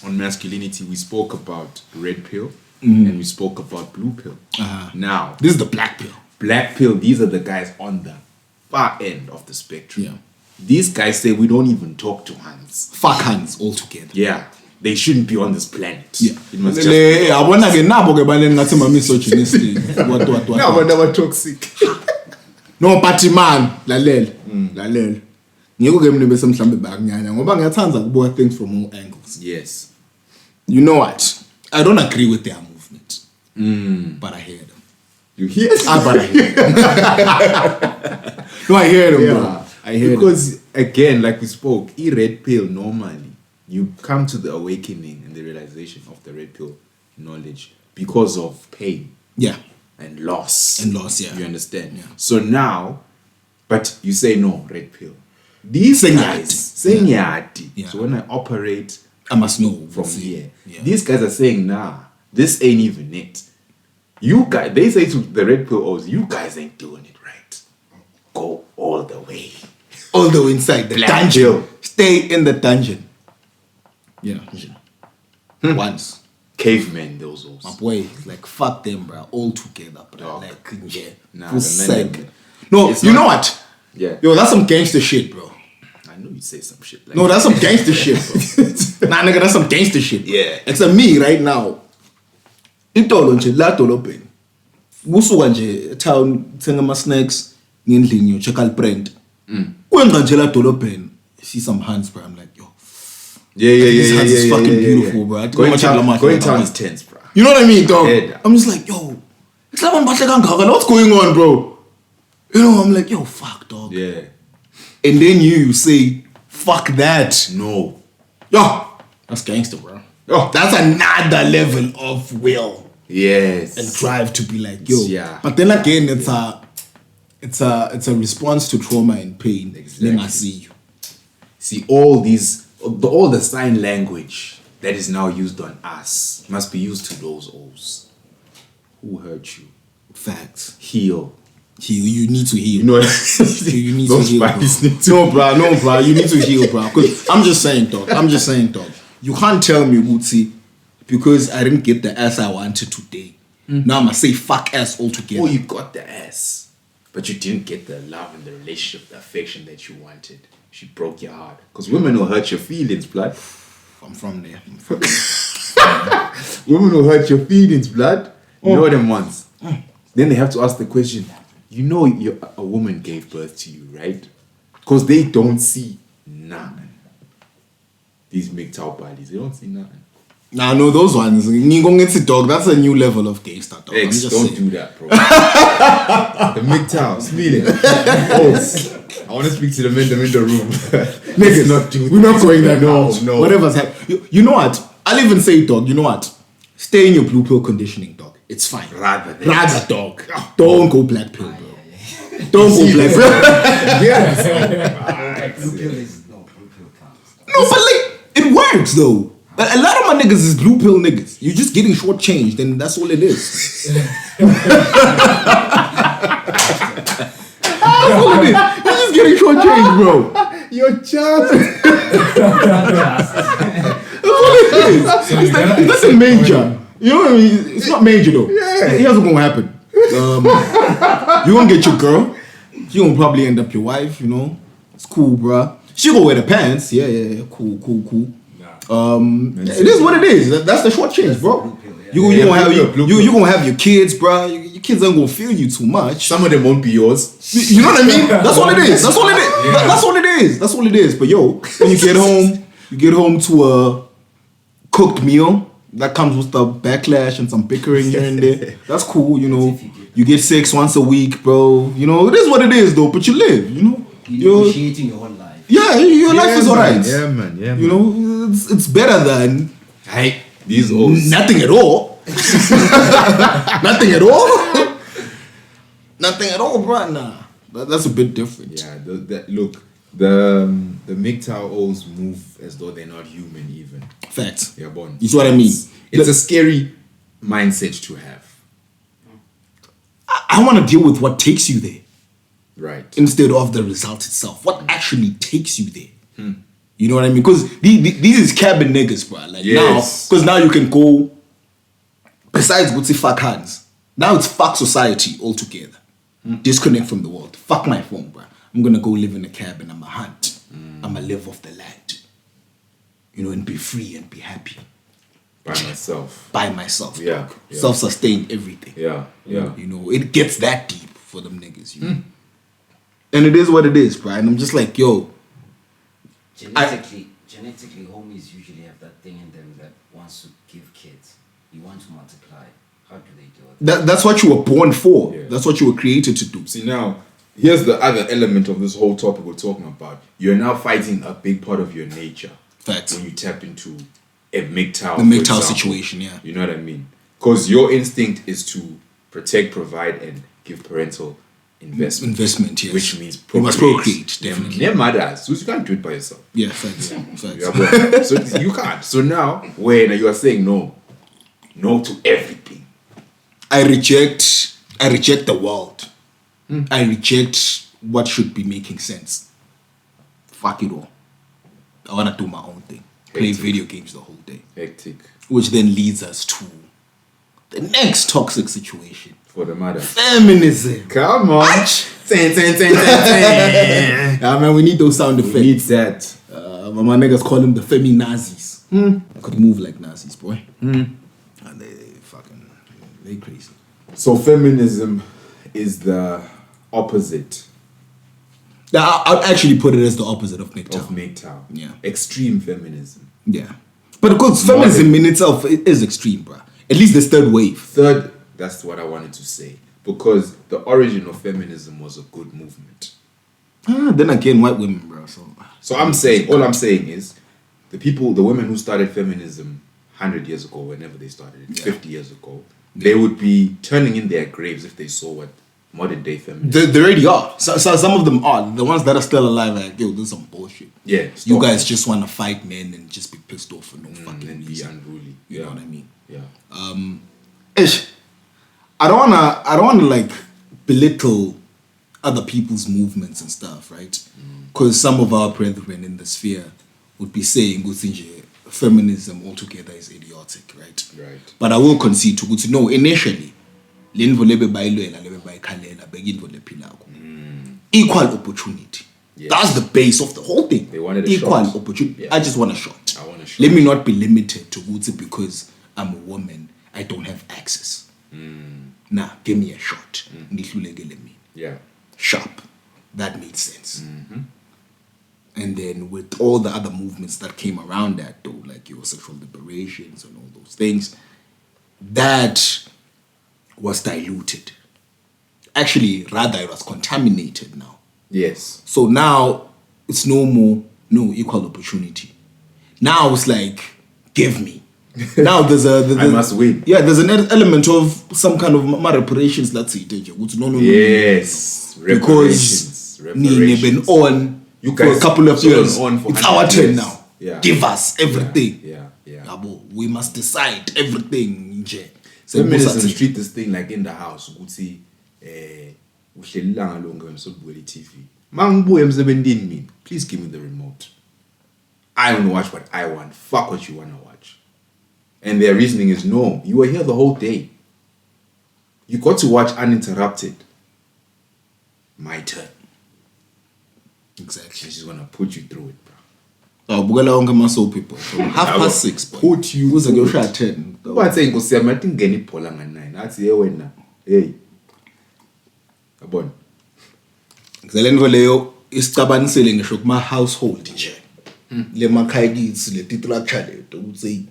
D: on masculinity, we spoke about red pill and we spoke about blue pill. Now,
C: this is the black pill.
D: Black pill, these are the guys on the far end of the spectrum.
C: Yeah.
D: These guys say we don't even talk to hands.
C: Fuck hands altogether.
D: Yeah. They shouldn't be on this planet.
C: Yeah.
D: It must just be
C: yabona ke nabo ke bale ngathi ma misogynistic. What.
D: no, but they were toxic.
C: No, but man, lalela. Ngiko ke mina bese mhlambe bakunyanya ngoba ngiyathanda ukubuka things from all angles.
D: Yes.
C: You know what? I don't agree with their movement. But I hear them.
D: You hear them?
C: But I hear them. No, I hear them, bro. I hear them.
D: Because again, like we spoke, red pill normally, you come to the awakening and the realization of the red pill knowledge because of pain.
C: Yeah.
D: And loss.
C: Yeah.
D: You understand?
C: Yeah.
D: So now, but you say no, red pill. These guys, senyati.
C: Yeah.
D: So when I operate,
C: I must know
D: from here.
C: Yeah.
D: These guys are saying, nah, this ain't even it. You guys, they say to the red pill O's, you guys ain't doing it right. Go all the way.
C: All the way inside the
D: Black
C: dungeon.
D: pill.
C: Stay in the dungeon. Yeah. Once.
D: Cavemen, those O's.
C: My boy, like, fuck them, bro. All together, bro.
D: Dog.
C: Like, yeah.
D: Nah,
C: Full
D: the men-
C: sec. No,
D: It's
C: you
D: not-
C: know what?
D: Yeah.
C: Yo, that's some gangster shit, bro.
D: I knew you'd say some shit like
C: No,
D: that.
C: that's some gangster shit, bro. Nah, nigga, that's some gangster shit.
D: Yeah.
C: It's a me right now. Itolo nje la dolobheni. Kusuka nje town thenga ama snacks ngendlini yo check al brand. Kwenza nje la dolobheni. See some hands, bro. I'm like, yo.
D: Yeah.
C: This hands is fucking beautiful, bro. I
D: Going town is tense, bro.
C: You know what I mean, dog?
D: Yeah.
C: I'm just like, yo. It's like what's going on, bro? You know, I'm like, yo, fuck, dog.
D: Yeah.
C: And then you say, fuck that.
D: No.
C: Yo, that's gangster, bro. Yo, that's another level of will
D: Yes.
C: and drive to be like, yo.
D: Yeah.
C: But then again, it's a response to trauma and pain.
D: Exactly.
C: Then I see you.
D: See, all the sign language that is now used on us must be used to those O's. Who hurt you?
C: Facts.
D: Heal.
C: You need to heal.
D: You know what?
C: You need to
D: Those
C: heal, bro.
D: bodies need to-
C: No, bro. You need to heal, bro. Because I'm just saying, dog. You can't tell me, Wootsie, because I didn't get the ass I wanted today. Now I'm going to say fuck ass altogether.
D: Oh, you got the ass, but you didn't get the love and the relationship, the affection that you wanted. She broke your heart. Because women will hurt your feelings, blood.
C: I'm from there.
D: Women will hurt your feelings, blood. You know them ones. Then they have to ask the question, you know a woman gave birth to you, right? Because they don't see nothing. These MGTOW bodies, they don't see nothing.
C: Nah, no, those ones. It's dog. That's a new level of gangster, dog. I'm
D: Ex,
C: just
D: don't
C: saying.
D: do that, bro. The MGTOW, Smealing. Oh, I want to speak to the men in the room.
C: Niggas,
D: not do
C: we're not going there.
D: No,
C: No,
D: no.
C: Whatever's happening. You know what? I'll even say, dog. You know what? Stay in your blue pill conditioning, dog. It's fine.
D: Rather,
C: dog. Don't go black pill, bro. Don't go black pill.
D: Yes.
A: Blue pill is no blue pill counts.
C: No, but like, it works though. A lot of my niggas is blue pill niggas. You're just getting shortchanged, and that's all it is. That's all it is. You're just getting shortchanged, bro.
D: Your child.
C: That's all it is. It's like, it's nothing major. You know what I mean? It's not major though.
D: Yeah.
C: Here's what's gonna happen. You're gonna get your girl. She gonna probably end up your wife, you know. It's cool, bruh. She gonna wear the pants. Yeah. Cool. It is what it is. That's the short change, bro. You gonna have your kids, bro. Your kids aren't gonna feel you too much.
D: Some of them won't be yours.
C: You know what I mean? That's all it is. That's all it is. But yo, when you get home to a cooked meal that comes with the backlash and some bickering here and there. That's cool, you know. You get sex once a week, bro. You know, it is what it is, though. But you live, you know.
A: You're negotiating your whole life.
C: Yeah, your life is alright.
D: Yeah, man.
C: You know, it's better than
D: these O's.
C: nothing at all. Nothing at all. Nothing at all, bro. Nah, that's a bit different.
D: Yeah, look, the MGTOW O's move as though they're not human even.
C: Facts.
D: Yeah, born.
C: You see what I mean?
D: It's a scary mindset to have.
C: I want to deal with what takes you there.
D: Right.
C: Instead of the result itself. What actually takes you there? You know what I mean? Because these is cabin niggas, bro. Like
D: Yes.
C: now you can go, besides what's fuck hands, now it's fuck society altogether. Disconnect from the world. Fuck my phone, bro. I'm gonna go live in a cabin. I'm a hunt. I'm a live off the land. You know, and be free and be happy.
D: By myself. Yeah,
C: dog.
D: yeah.
C: Self-sustained everything.
D: Yeah.
C: You know, it gets that deep for them niggas, you know. And it is what it is, bro. And I'm just like, yo.
A: Genetically, homies usually have that thing in them that wants to give kids. You want to multiply. How do they do it?
C: That's what you were born for.
D: Yeah.
C: That's what you were created to do.
D: See, now, here's the other element of this whole topic we're talking about. You're now fighting a big part of your nature.
C: Facts.
D: When you tap into a MGTOW.
C: The MGTOW situation, yeah.
D: You know what I mean? Because your instinct is to protect, provide, and give parental investment.
C: Investment, yes.
D: Which means
C: You must procreate, definitely.
D: Never matters. So you can't do it by yourself.
C: Yeah, facts. Facts.
D: Yeah, but- so you can't. So now, when you are saying no to everything.
C: I reject the world. I reject what should be making sense. Fuck it all. I want to do my own thing. Play
D: Hectic.
C: video games the whole day.
D: Hectic.
C: Which then leads us to the next toxic situation.
D: For the matter.
C: Feminism.
D: Come on.
C: Yeah, man, we need those sound effects.
D: We need that.
C: My niggas call them the feminazis. Could move like Nazis, boy. And they crazy.
D: So feminism is the opposite
C: Now, I'd actually put it as the opposite of MGTOW.
D: of MGTOW.
C: Yeah.
D: Extreme feminism.
C: Yeah. But because feminism in itself is extreme, bruh. At least this third wave.
D: Third, that's what I wanted to say. Because the origin of feminism was a good movement.
C: Then again, white women, bro.
D: So all I'm saying is, the women who started feminism 100 years ago, whenever they started it, 50 years ago, they would be turning in their graves if they saw what modern day feminism.
C: They already are. So some of them are. The ones that are still alive are like, yo, this is some bullshit.
D: Yeah.
C: You guys just want to fight men and just be pissed off for no fucking
D: and be
C: reason.
D: unruly.
C: You know what I mean?
D: Yeah.
C: I don't wanna like belittle other people's movements and stuff, right? Because some of our brethren in the sphere would be saying feminism altogether is idiotic, right?
D: Right.
C: But I will concede to know initially, equal opportunity.
D: Yes.
C: That's the base of the whole thing.
D: They wanted a
C: equal
D: shot.
C: opportunity.
D: Yeah.
C: I just want a shot.
D: I want a shot.
C: Let me not be limited to because I'm a woman, I don't have access. Nah, give me a shot.
D: Yeah.
C: Sharp. That made sense. And then with all the other movements that came around that, though, like your sexual liberations and all those things, that was diluted. Actually, rather, it was contaminated now.
D: Yes.
C: So now it's no equal opportunity. Now it's like, give me. Now there's
D: I must win.
C: Yeah, there's an element of some kind of reparations. Let's say, no.
D: Yes.
C: Because
D: Reparations.
C: been on
D: You
C: for
D: guys
C: a couple of
D: so
C: years.
D: on for
C: It's
D: 100
C: our turn
D: years.
C: now.
D: Yeah.
C: Give us everything.
D: Yeah.
C: Yabo, we must decide everything. So
D: Feminism treat this thing like in the house. Ukuthi uhleli ilanga lonke wena sokubuka TV. Mangibuye emsebentini mina, please give me the remote. I want to watch what I want. Fuck what you want to watch. And their reasoning is no, you were here the whole day. You got to watch uninterrupted. My turn.
C: Exactly.
D: She's gonna put you through it, bro.
C: Bukela wonke ama-soap people from 6:30.
D: Put you
C: Kuze
D: through
C: kuyoshaya
D: it.
C: 10.
D: Uba saying Nkosi yami athi ngene ibhola nga-9. Athi ye wena. Hey. Yabona.
C: Ngizele nto leyo isicabanisele ngisho kuma-household nje. Le makhaya kithi le structure leto ukuthi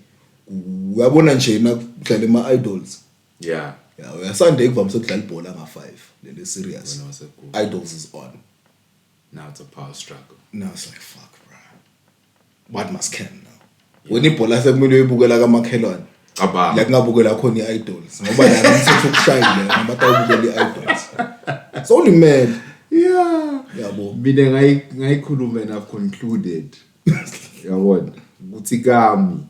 C: uyabona nje nakudlala ama-idols.
D: Yeah.
C: Yeah, uyasunday kuvamise ukudlala ibhola nga-5 lele serious.
D: When I was at school.
C: Idols is on.
D: Now it's a power struggle.
C: Now it's like fuck, bro. What must can now? When ibhola sekumele uyibukela kamakhelwane.
D: Aba.
C: La kungabukela khona i-idols. Ngoba la ngithethe ukushayile ngabantu abukela i-idols. It's only mad.
D: Yeah.
C: Yabo.
D: Mina ngayikhuluma and I've concluded. Yabona. Ukuthi kami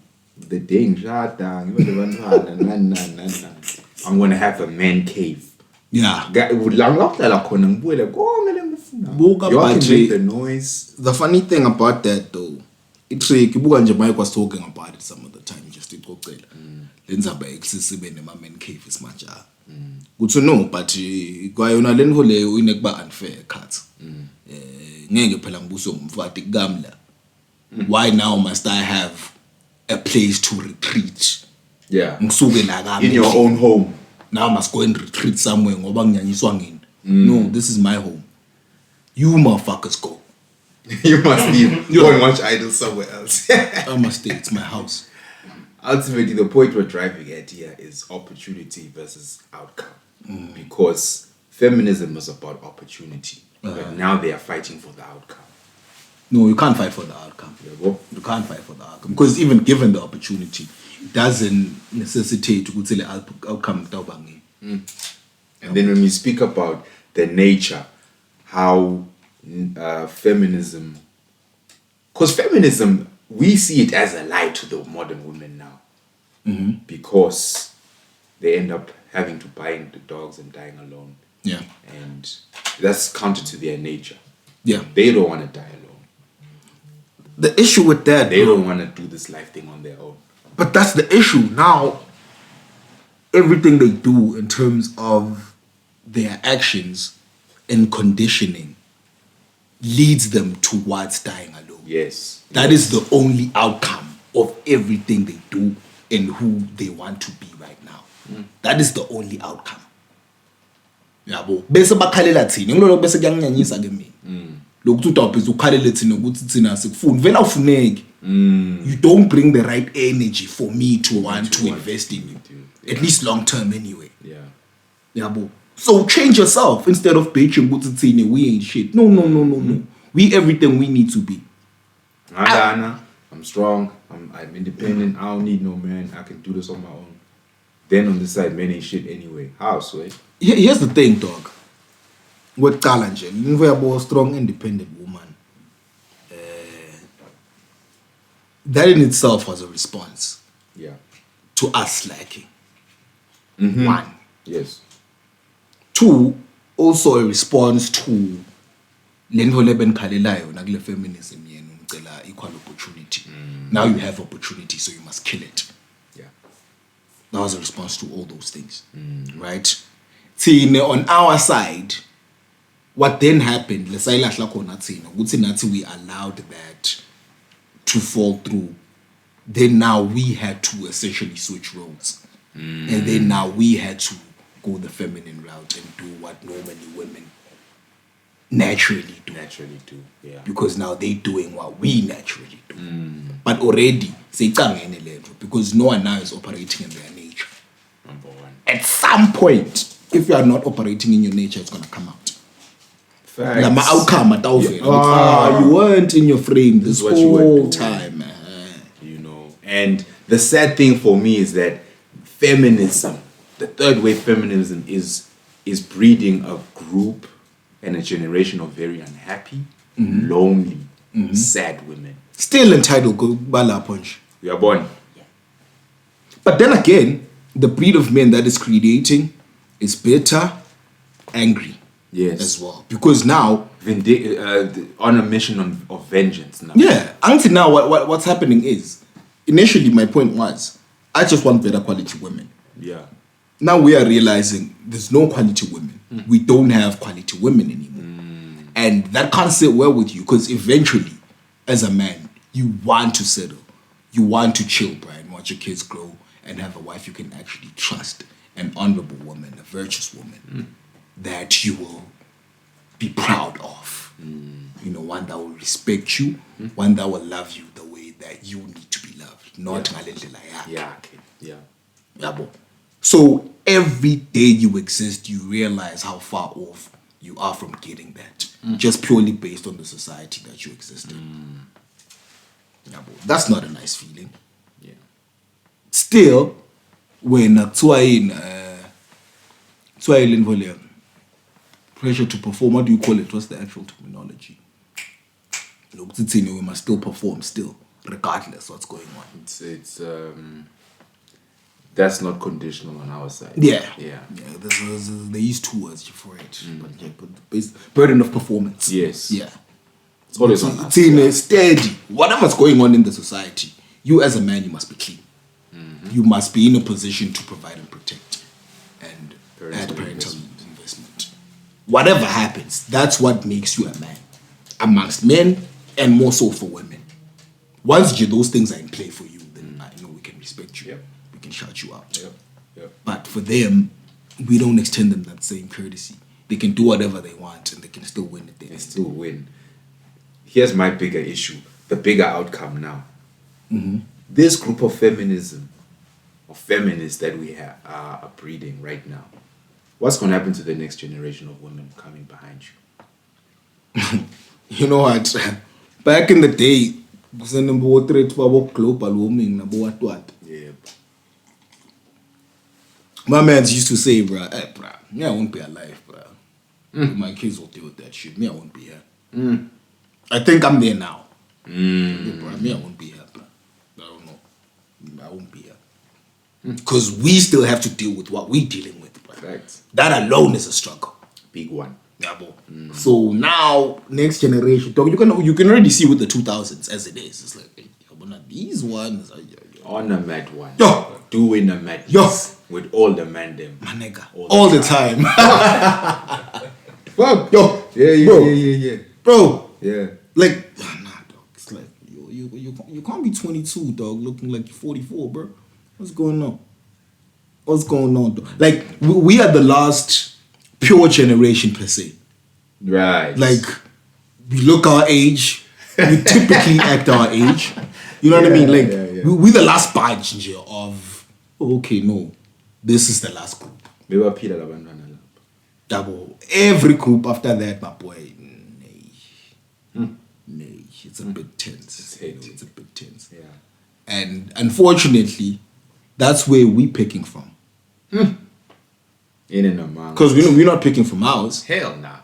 D: the day ngishada ngibe nebantwana nani. I'm going to have a man cave.
C: Yeah.
D: La ngiyohlala khona ngibuyele konke lengifuna.
C: Buka
D: You can
C: budget.
D: make the noise.
C: The funny thing about that though, it's like Ibuka nje Mike was talking about it some of the time just to go tell. Lenzaba excessive in my man cave is much. Good to know, but kwayona lenho leyo inekuba unfair cut. Ngeke phela ngibuso umfati gamla. Why now must I have a place to retreat?
D: Yeah.
C: Ngisuke la kami.
D: In your own home.
C: Now I must go and retreat somewhere ngoba nginyanyiswa ngini. No, this is my home. You motherfuckers go.
D: You must leave. Go and watch idols somewhere else.
C: I must stay. It's my house.
D: Ultimately, the point we're driving at here is opportunity versus outcome. Because feminism is about opportunity. But now they are fighting for the outcome.
C: No, you can't fight for the outcome. You can't fight for the outcome. Because even given the opportunity, it doesn't necessitate to the outcome.
D: And then when we speak about the nature, how feminism... Because feminism, we see it as a lie to the modern women now. Because they end up having to buy the dogs and dying alone.
C: Yeah.
D: And that's counter to their nature.
C: Yeah.
D: They don't want to die alone.
C: The issue with that,
D: They don't want to do this life thing on their own.
C: but that's the issue. Now, everything they do in terms of their actions and conditioning leads them towards dying alone.
D: Yes.
C: That is the only outcome of everything they do and who they want to be right now. That is the only outcome. Yabo. Bese bakhalela thina. Ngilolo bese kuyanginyanyisa ke mina. Lokhu utawubhiza ukhalela thina ukuthi thina sikufuni. Vela ufuneki. You don't bring the right energy for me to want to invest in you. Yeah. At least long term anyway. Yeah. Yabo. So change yourself instead of bitching ukuthi thina we ain't shit. No. We everything we need to be.
D: I'm strong. I'm independent. I don't need no man. I can do this on my own. Then on the side, men ain't shit anyway. How, Sway?
C: Here's the thing, dog. What challenge? You're a strong, independent woman. That in itself was a response.
D: Yeah.
C: To us slacking. One.
D: Yes.
C: Two, also a response to lento leben khalelayo nakule feminism yenu ngicela equal opportunity. Now you have opportunity, so you must kill it.
D: Yeah.
C: That was a response to all those things. Right? Thine on our side, what then happened, let's say we allowed that to fall through. Then now we had to essentially switch roles. And then now we had to go the feminine route and do what normally women naturally do.
D: Yeah.
C: Because now they're doing what we naturally do. But already, because no one now is operating in their nature.
D: Number one.
C: At some point, if you are not operating in your nature, it's going to come out.
D: Facts.
C: You weren't in your frame this whole time.
D: You know, and the sad thing for me is that feminism, the third wave feminism is breeding a group and a generation of very unhappy, lonely, sad women.
C: Still entitled to bala punch.
D: We are born.
A: Yeah.
C: But then again, the breed of men that is creating is bitter, angry.
D: Yes.
C: As well. Because now
D: on a mission of vengeance now.
C: Yeah. Until now, what's happening is, initially my point was, I just want better quality women.
D: Yeah.
C: Now we are realizing there's no quality women. We don't have quality women anymore. And that can't sit well with you because eventually, as a man, you want to settle. You want to chill, Brian, watch your kids grow and have a wife you can actually trust. An honorable woman, a virtuous woman that you will be proud of. You know, one that will respect you, one that will love you the way that you need to be loved. Not
D: Yeah.
C: So every day you exist, you realize how far off you are from getting that. Just purely based on the society that you exist in. That's not a nice feeling.
D: Yeah.
C: Still, when pressure to perform, what do you call it? What's the actual terminology? We must still perform still, regardless what's going on.
D: It's that's not conditional on our side.
C: Yeah. They use two words for it. But burden of performance.
D: Yes.
C: Yeah.
D: It's always on us.
C: It's steady. Whatever's going on in the society, you as a man, you must be clean. You must be in a position to provide and protect and add parental investment. Whatever happens, that's what makes you a man. Amongst men and more so for women. Once those things are in play for you, then I know we can respect you.
D: Yep.
C: We can shout you out.
D: Yep.
C: But for them, we don't extend them that same courtesy. They can do whatever they want and they can still win at the end.
D: Still win. Here's my bigger issue, the bigger outcome now. This group of feminism, of feminists that we have are breeding right now, what's going to happen to the next generation of women coming behind you?
C: You know what? Back in the day, global warming,
D: Yeah.
C: my man used to say, me, I won't be alive, my kids will deal with that shit. Me, I won't be here. I think I'm there now. Me, I won't be here, bro. I don't know. I won't be here. Because we still have to deal with what we're dealing with, bro.
D: Facts.
C: That alone is a struggle.
D: Big one.
C: Yeah, so now, next generation, dog, you can already see with the 2000s as it is. It's like, hey, these ones are...
D: On a mad one.
C: Yo.
D: Doing a mad.
C: Yo.
D: With all the man them.
C: My nigga. All the time.
D: Fuck.
C: Yo.
D: Yeah.
C: Bro.
D: Yeah.
C: Like, nah, dog. It's like, You can't be 22, dog, looking like you're 44, bro. What's going on? What's going on, dog? Like, we are the last pure generation, per se.
D: Right.
C: Like, we look our age. We typically act our age. You know what I mean? Like, we're the last batch of, okay, no. This is the last group. Double. Every group after that, my boy, nay, it's a bit tense. It's a bit tense.
D: Yeah.
C: And unfortunately, that's where we're picking from.
D: In and among.
C: Because we're not picking from ours.
D: Hell nah.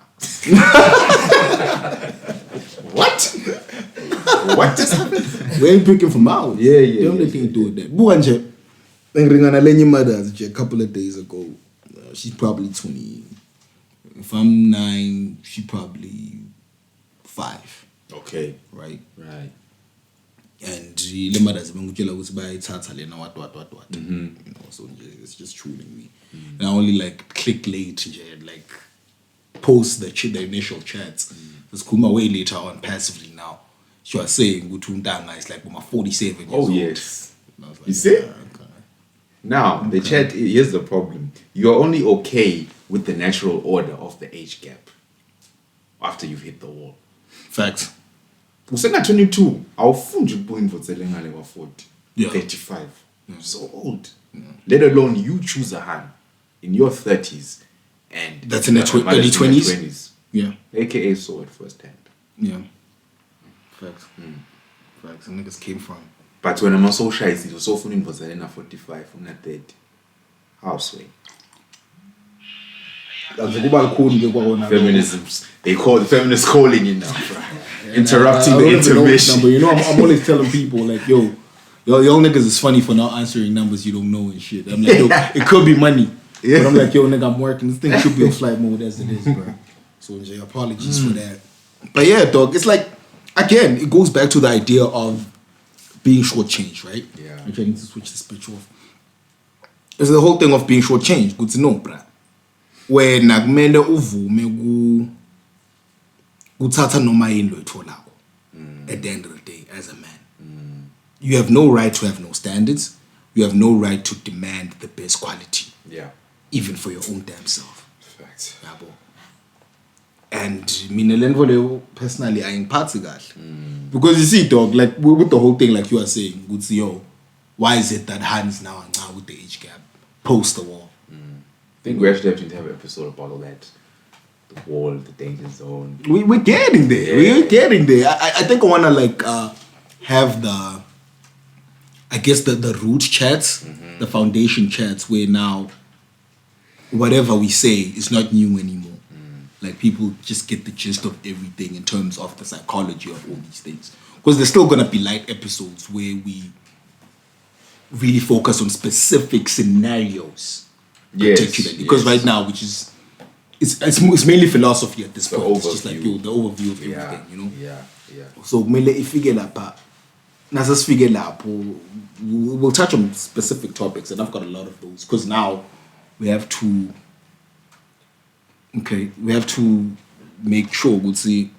D: What? What just happened?
C: We ain't picking from ours.
D: Yeah.
C: They don't let me do that. Buanje, Ringana Lenny Mothers a couple of days ago. She's probably 20. If I'm 9, she probably 5.
D: Okay.
C: Right?
D: Right.
C: And the mothers bengutshela ukuthi bayayithatha lena what. You know, so it's just trolling me. And I only like click late and like post the initial chats. It's come way later on passively now. She was saying Gutundanga is like 47 years old.
D: Yes.
C: Like,
D: you see?
C: okay.
D: Now, the chat, here's the problem. You're only okay with the natural order of the age gap after you've hit the wall.
C: Facts.
D: Usena 22, awufundi ukuyimvotsele ngale wa 40.
C: Yeah.
D: 35. So old. Let alone you choose a hand in your 30s and
C: that's in the early 20s. Yeah.
D: AKA saw it firsthand.
C: Yeah. Facts. Facts. And niggas came from.
D: But when I'm so shy, it was so funny for Zelena 45, I'm not dead. Houseway. Feminisms. They call the feminists calling you now. Interrupting the intermission.
C: You know, I'm always telling people like, yo, niggas is funny for not answering numbers you don't know and shit. I'm like, yo, it could be money. Yeah. But I'm like, yo, nigga, I'm working. This thing should be on flight mode as it is, bro. So, apologies for that. But yeah, dog, it's like, again, it goes back to the idea of being shortchanged, right?
D: Yeah.
C: Actually, I need to switch this picture off. It's the whole thing of being shortchanged. Good to know, bruh. When nakumele uvume kuthatha noma yini lo itholako at the end of the day as a man. You have no right to have no standards. You have no right to demand the best quality.
D: Yeah.
C: Even for your own damn self.
D: Facts.
C: Yabo. And mina lenvo leyo personally ayingiphathi kahle. Because you see, dog, like with the whole thing, like you are saying, good see, yo, why is it that hands now and now with the age gap post the war?
D: I think we actually have to have an episode about all that. The wall, the danger zone.
C: We're getting there.
D: Yeah.
C: We're getting there. I think I wanna like have the, I guess the root chats, the foundation chats, where now whatever we say is not new anymore. Like people just get the gist of everything in terms of the psychology of all these things. Because there's still gonna be light episodes where we really focus on specific scenarios, particularly. Because right now, which is it's mainly philosophy at this point. It's just like the overview of everything, you know.
D: Yeah.
C: So if we get that we'll touch on specific topics, and I've got a lot of those. Because now we have to. Okay, we have to make sure we see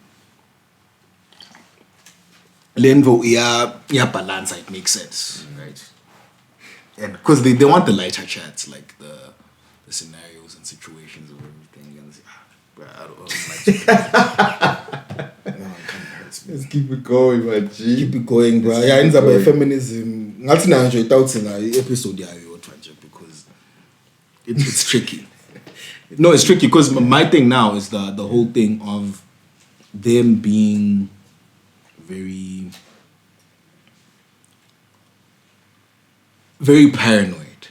C: Lenvo balance, it makes sense, right? And because they want the lighter chats, like the scenarios and situations of everything. And I don't like
D: Let's keep it going, my G.
C: Keep it going, bro. Yeah, ends up by feminism. Ngathi na nje itawuthenga episode yayo yodwa nje because it's tricky. No, it's tricky because my thing now is the whole thing of them being very, very paranoid.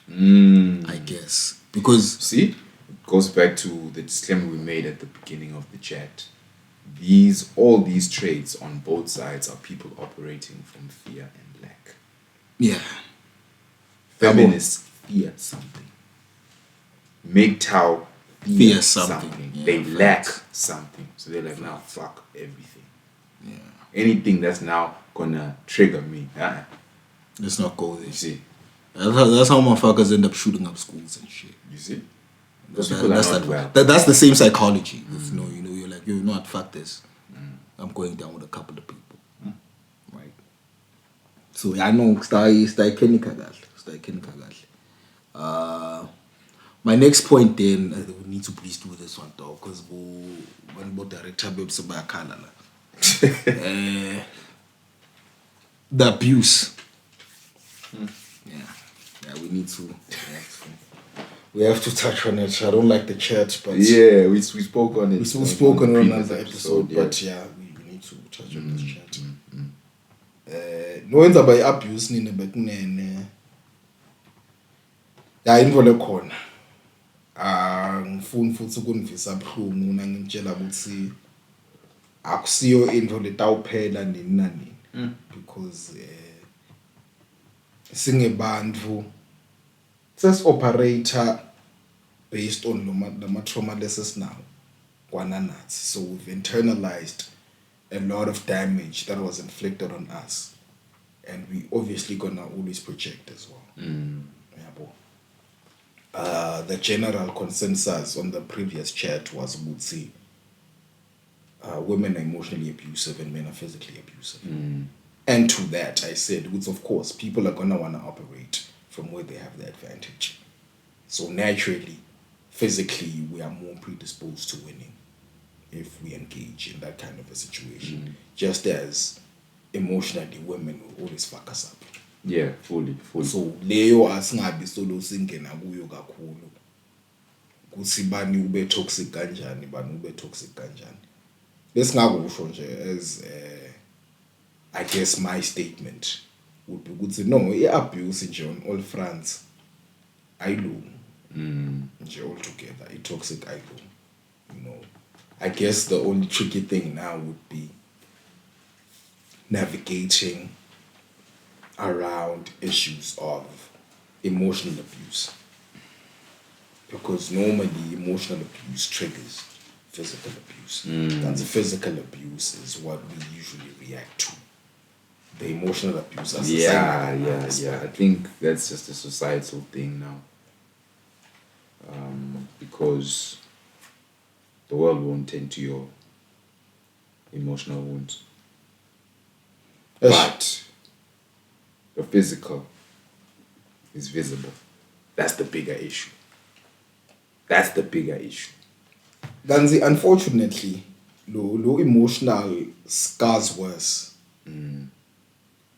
C: I guess. Because...
D: See? It goes back to the disclaimer we made at the beginning of the chat. All these traits on both sides are people operating from fear and lack.
C: Yeah.
D: Feminists fear something. MGTOW fear something.
C: Yeah,
D: they lack something. So they're like, now fuck everything.
C: Yeah.
D: Anything that's now gonna trigger me.
C: Let's not go there.
D: You see?
C: That's how motherfuckers end up shooting up schools and shit.
D: You see?
C: That's the same psychology. You're like, you know what, fuck this. I'm going down with a couple of people. So I know stay clinical. My next point then, we need to please do this one though, because when both director babes the abuse. Yeah, we have to touch on it. I don't like the chat, but
D: yeah, we spoke on it.
C: We spoke on another episode,
D: yeah.
C: but yeah, we need to touch on this chat. No one's about abuse, Nina, but yeah, invole khona. Ngifuna futhi ukunivisa abhlungu nangitshela ukuthi akusiyo into letawuphela nini nani because singebantfu operator based on the trauma lessons now kwananathi, so we've internalized a lot of damage that was inflicted on us, and we obviously gonna always project as well. The general consensus on the previous chat was women are emotionally abusive and men are physically abusive. And to that I said, which of course people are gonna wanna operate from where they have the advantage. So naturally, physically we are more predisposed to winning if we engage in that kind of a situation. Just as emotionally women will always fuck us up.
D: Yeah, fully.
C: So leyo asingabi solo singena kuyo kakhulu. Kuthi bani ube toxic kanjani, bani ube toxic kanjani. Lesingakusho nje as I guess my statement would be ukuthi no, i-abuse nje on all fronts ayilungi. Nje all together, i-toxic ayilungi. You know, I guess the only tricky thing now would be navigating around issues of emotional abuse, because normally emotional abuse triggers physical abuse, and the physical abuse is what we usually react to. The emotional abuse as
D: yeah. I think that's just a societal thing now, because the world won't tend to your emotional wounds. But the physical is visible. That's the bigger issue.
C: Ganzi, unfortunately, low emotional scars worse.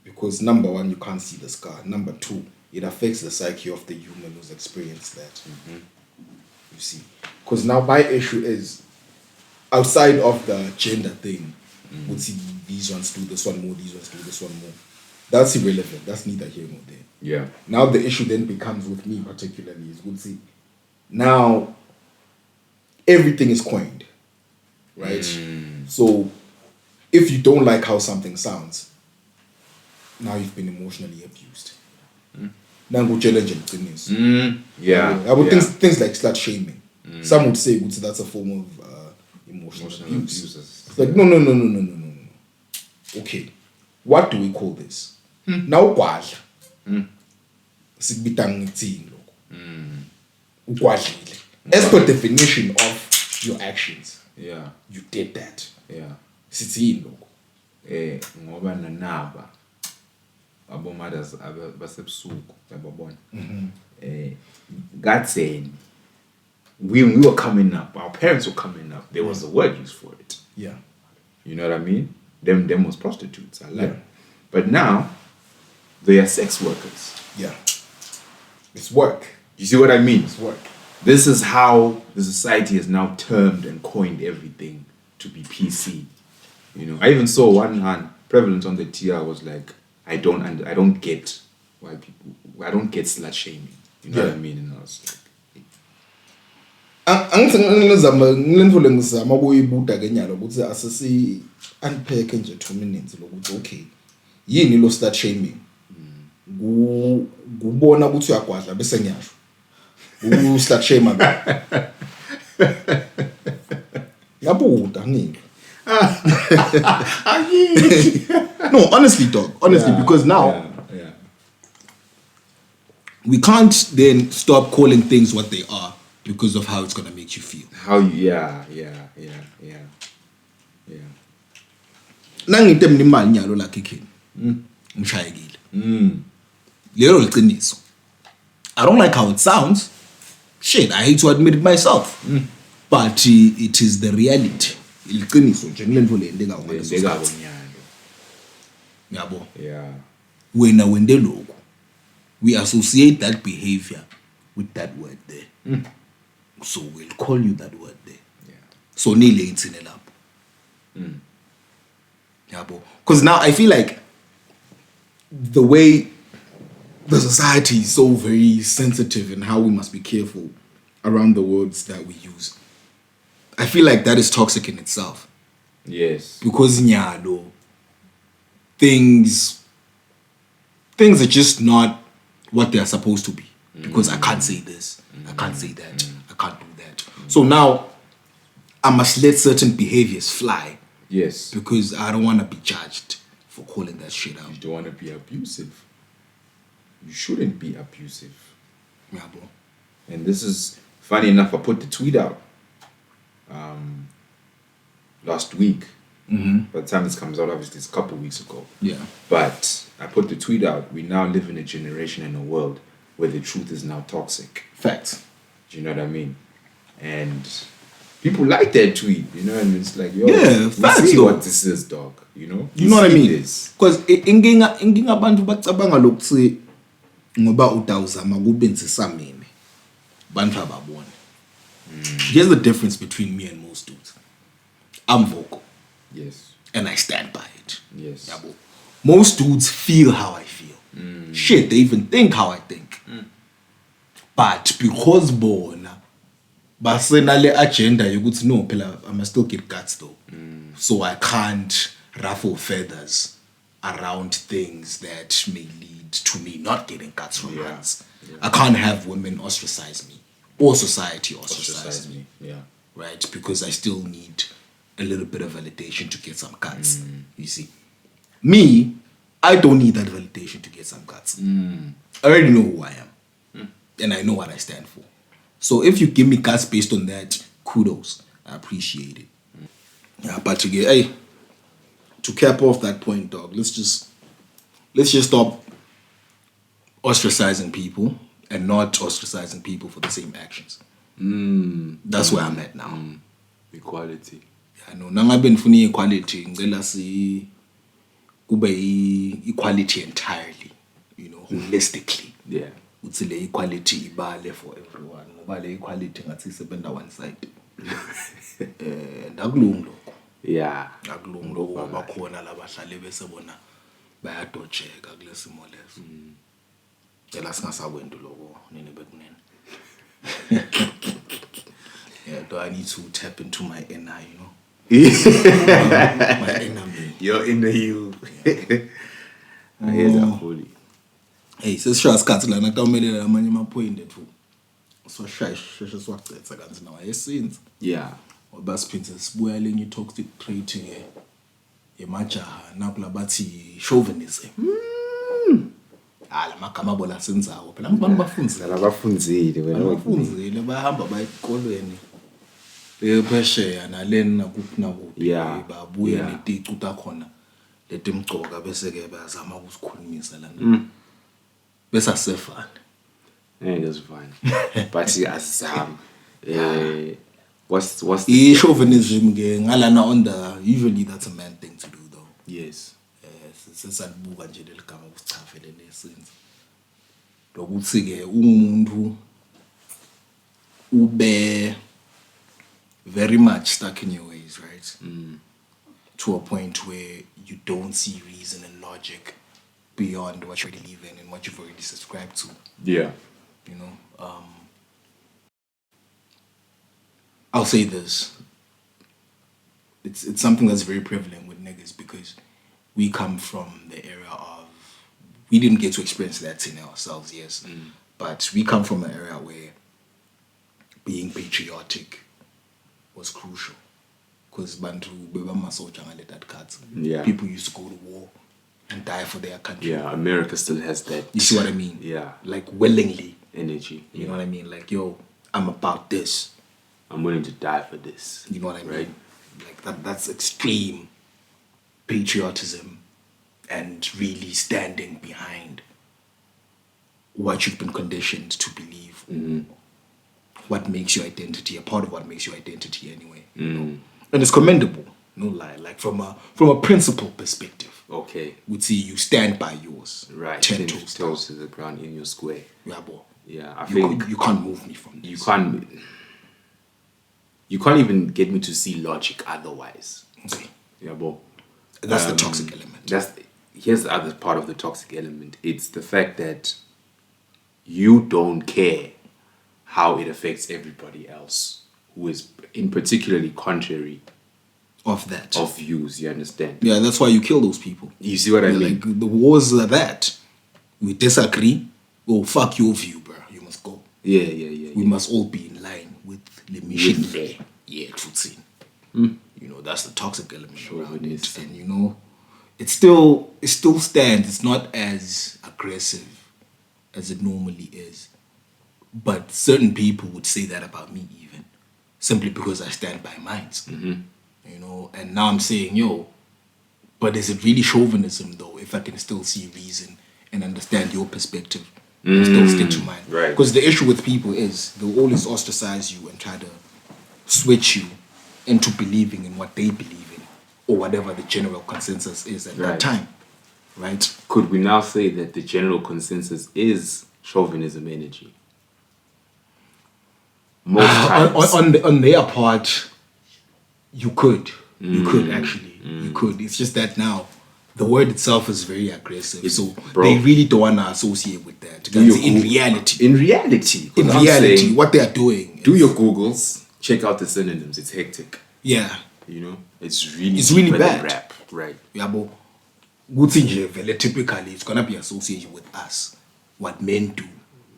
C: Because number one, you can't see the scar. Number two, it affects the psyche of the human who's experienced that. You see, because now my issue is outside of the gender thing. Would see these ones do this one more, these ones do this one more. That's irrelevant. That's neither here nor there.
D: Yeah.
C: Now the issue then becomes with me particularly is would see now everything is coined, right? So if you don't like how something sounds, now you've been emotionally abused. Now go challenge and
D: Yeah.
C: I would think things like slut shaming. Some would say that's a form of emotional abuse. It's like no. Okay, what do we call this? Now ukwadla. Sikubita ngithini lokho. Ukwadlile. As per definition of your actions.
D: Yeah.
C: You did that.
D: Yeah.
C: Sithini lokho.
D: Ngoba nanaba abo mothers basebusuku yababona. God saying we were coming up, our parents were coming up, there was a word used for it.
C: Yeah.
D: You know what I mean? Them was prostitutes. I like. But now they are sex workers.
C: Yeah. It's work.
D: You see what I mean?
C: It's work.
D: This is how the society has now termed and coined everything to be PC. You know, I even saw one hand prevalent on the TR was like, I don't get why people, I don't get slut shaming. You know what I mean? And I was like,
C: ngilendvule ngizama ukuyibuda ke nyalo ukuthi asisi unpack nje 2 minutes lokuthi okay yini lo start shaming kubona ukuthi uyagwadla bese ngiyasho u start shame yabuda ngini no honestly dog because now we can't then stop calling things what they are because of how it's going to make you feel.
D: Yeah.
C: Nangite mnimali nyalo la kikhini. Ngishayekile. Lero liqiniso. I don't like how it sounds. Shit, I hate to admit it myself. But it is the reality. Liqiniso nje kulento le ndeka ngaleso sikhathi. Yabo.
D: Yeah.
C: Wena wende lokho. We associate that behavior with that word there. So we'll call you that word there.
D: Yeah.
C: So nile itsine lapho. Yabo. Because now I feel like the way the society is so very sensitive in how we must be careful around the words that we use. I feel like that is toxic in itself.
D: Yes.
C: Because nyalo, things are just not what they are supposed to be. Because I can't say this, I can't say that, I can't do that. So now I must let certain behaviors fly.
D: Yes.
C: Because I don't want to be judged for calling that shit out.
D: You don't want to be abusive. You shouldn't be abusive.
C: Yeah, bro.
D: And this is funny enough. I put the tweet out last week. By the time this comes out, obviously it's a couple weeks ago.
C: Yeah.
D: But I put the tweet out. We now live in a generation and a world where the truth is now toxic.
C: Facts.
D: Do you know what I mean? And people like that tweet, you know, and it's like, yo,
C: Yeah,
D: we
C: facts
D: see
C: though.
D: what this is, dog. You know?
C: You know what I
D: see
C: mean?
D: this.
C: Because inginga abantu bacabanga lokuthi ngoba udawuzama kubenzisa mina bantu ababona. Here's the difference between me and most dudes. I'm vocal
D: Yes.
C: and I stand by it.
D: Yes.
C: Yabo. Most dudes feel how I feel. Shit, they even think how I think. But because bona basenale agenda yokuthi no phela I must still get guts though. So I can't ruffle feathers around things that may lead to me not getting guts from hands. Yeah. I can't have women ostracize me or society ostracize me.
D: Yeah.
C: Right? Because I still need a little bit of validation to get some guts. You see? Me, I don't need that validation to get some guts. I already know who I am. And I know what I stand for. So if you give me guts based on that, kudos. I appreciate it. Yeah, but to cap off that point, dog, let's just stop ostracizing people and not ostracizing people for the same actions. That's where I'm at now.
D: Equality.
C: Yeah, no, nangabe nifuna equality, ngicela si kube equality entirely, you know, holistically.
D: Yeah.
C: Uthi le equality ibale for everyone. Ngoba le equality ngathi isebenda one side. Ndakulungu lokho.
D: Yeah.
C: Akulungu lokho bakhona labahlale bese bona bayadojeka kulesimo leso. Cela singasakwento lokho nini bekunene. Yeah, do I need to tap into my inner, you know? My inner me.
D: You're in the you. I hear that fully.
C: Hey, sesishaya isikhathi lana kutawumelela amanye ama-point ethu. So sheshe siwacetha kanti nawo ayesinza.
D: Yeah.
C: Ngoba siphinde sibuya lenye i-toxic trait yemajaha nakulabathi chauvinism. La magama bola senzawo phela abantu bafundzile.
D: Abafundzile wena.
C: Bafundzile bahamba bayikolweni. Phesheya naleni nakuphi nakuphi.
D: Yeah.
C: Babuya neticu takhona letimgcoka bese ke bayazama ukusikhulumisa lana. Bese asefana.
D: That's fine. But asizama. What's the
C: chauvinism ke ngalana on the usually that's a man thing to do though.
D: Yes.
C: Sesalibuka nje leligama ukuchafele lesenza. Lokuthi ke umuntu ube very much stuck in your ways, right? To a point where you don't see reason and logic beyond what you believe in and what you've already subscribed to.
D: Yeah.
C: You know, I'll say this. It's something that's very prevalent with niggas because we come from the era of, we didn't get to experience that in ourselves, yes, but we come from an era where being patriotic was crucial because Bantu beba masoja ngale that cards.
D: Yeah.
C: People used to go to war and die for their country.
D: Yeah, America still has that.
C: You see what I mean?
D: Yeah.
C: Like willingly.
D: Energy.
C: You know what I mean? Like, yo, I'm about this.
D: I'm willing to die for this.
C: You know what I mean?
D: Right.
C: Like that's extreme patriotism and really standing behind what you've been conditioned to believe. What makes your identity, a part of what makes your identity anyway. You know? And it's commendable, no lie. Like from a principle perspective.
D: Okay.
C: Would say you stand by yours.
D: Right.
C: 10
D: toes to the ground in your square.
C: Yeah, boy.
D: Yeah, I
C: You
D: think
C: can't, you can't move me from this.
D: You can't even get me to see logic otherwise.
C: Okay.
D: Yeah, boy.
C: That's the toxic element.
D: Here's the other part of the toxic element. It's the fact that you don't care how it affects everybody else who is in particularly contrary
C: Of that.
D: of views, you understand?
C: Yeah, that's why you kill those people.
D: You see what I mean?
C: Like, the wars are that. We disagree. Oh, fuck your view, bro. You must go.
D: Yeah.
C: We must all be in line with the mission there. Yeah, truth. You know, that's the toxic element around it. And you know, it still stands. It's not as aggressive as it normally is. But certain people would say that about me even. Simply because I stand by mine. You know, and now I'm saying, yo, but is it really chauvinism though, if I can still see reason and understand your perspective and still stick to mine?
D: Right.
C: Because the issue with people is they'll always ostracize you and try to switch you into believing in what they believe in or whatever the general consensus is at that time. Right?
D: Could we now say that the general consensus is chauvinism energy? Most times.
C: On their part, you could. You could actually. You could. It's just that now the word itself is very aggressive. So they really don't want to associate with that. In reality, what they are doing.
D: Do your Googles. Check out the synonyms. It's hectic.
C: Yeah.
D: You know, it's really
C: bad.
D: Rap. Right.
C: Yeah, but good thing typically it's gonna be associated with us. What men do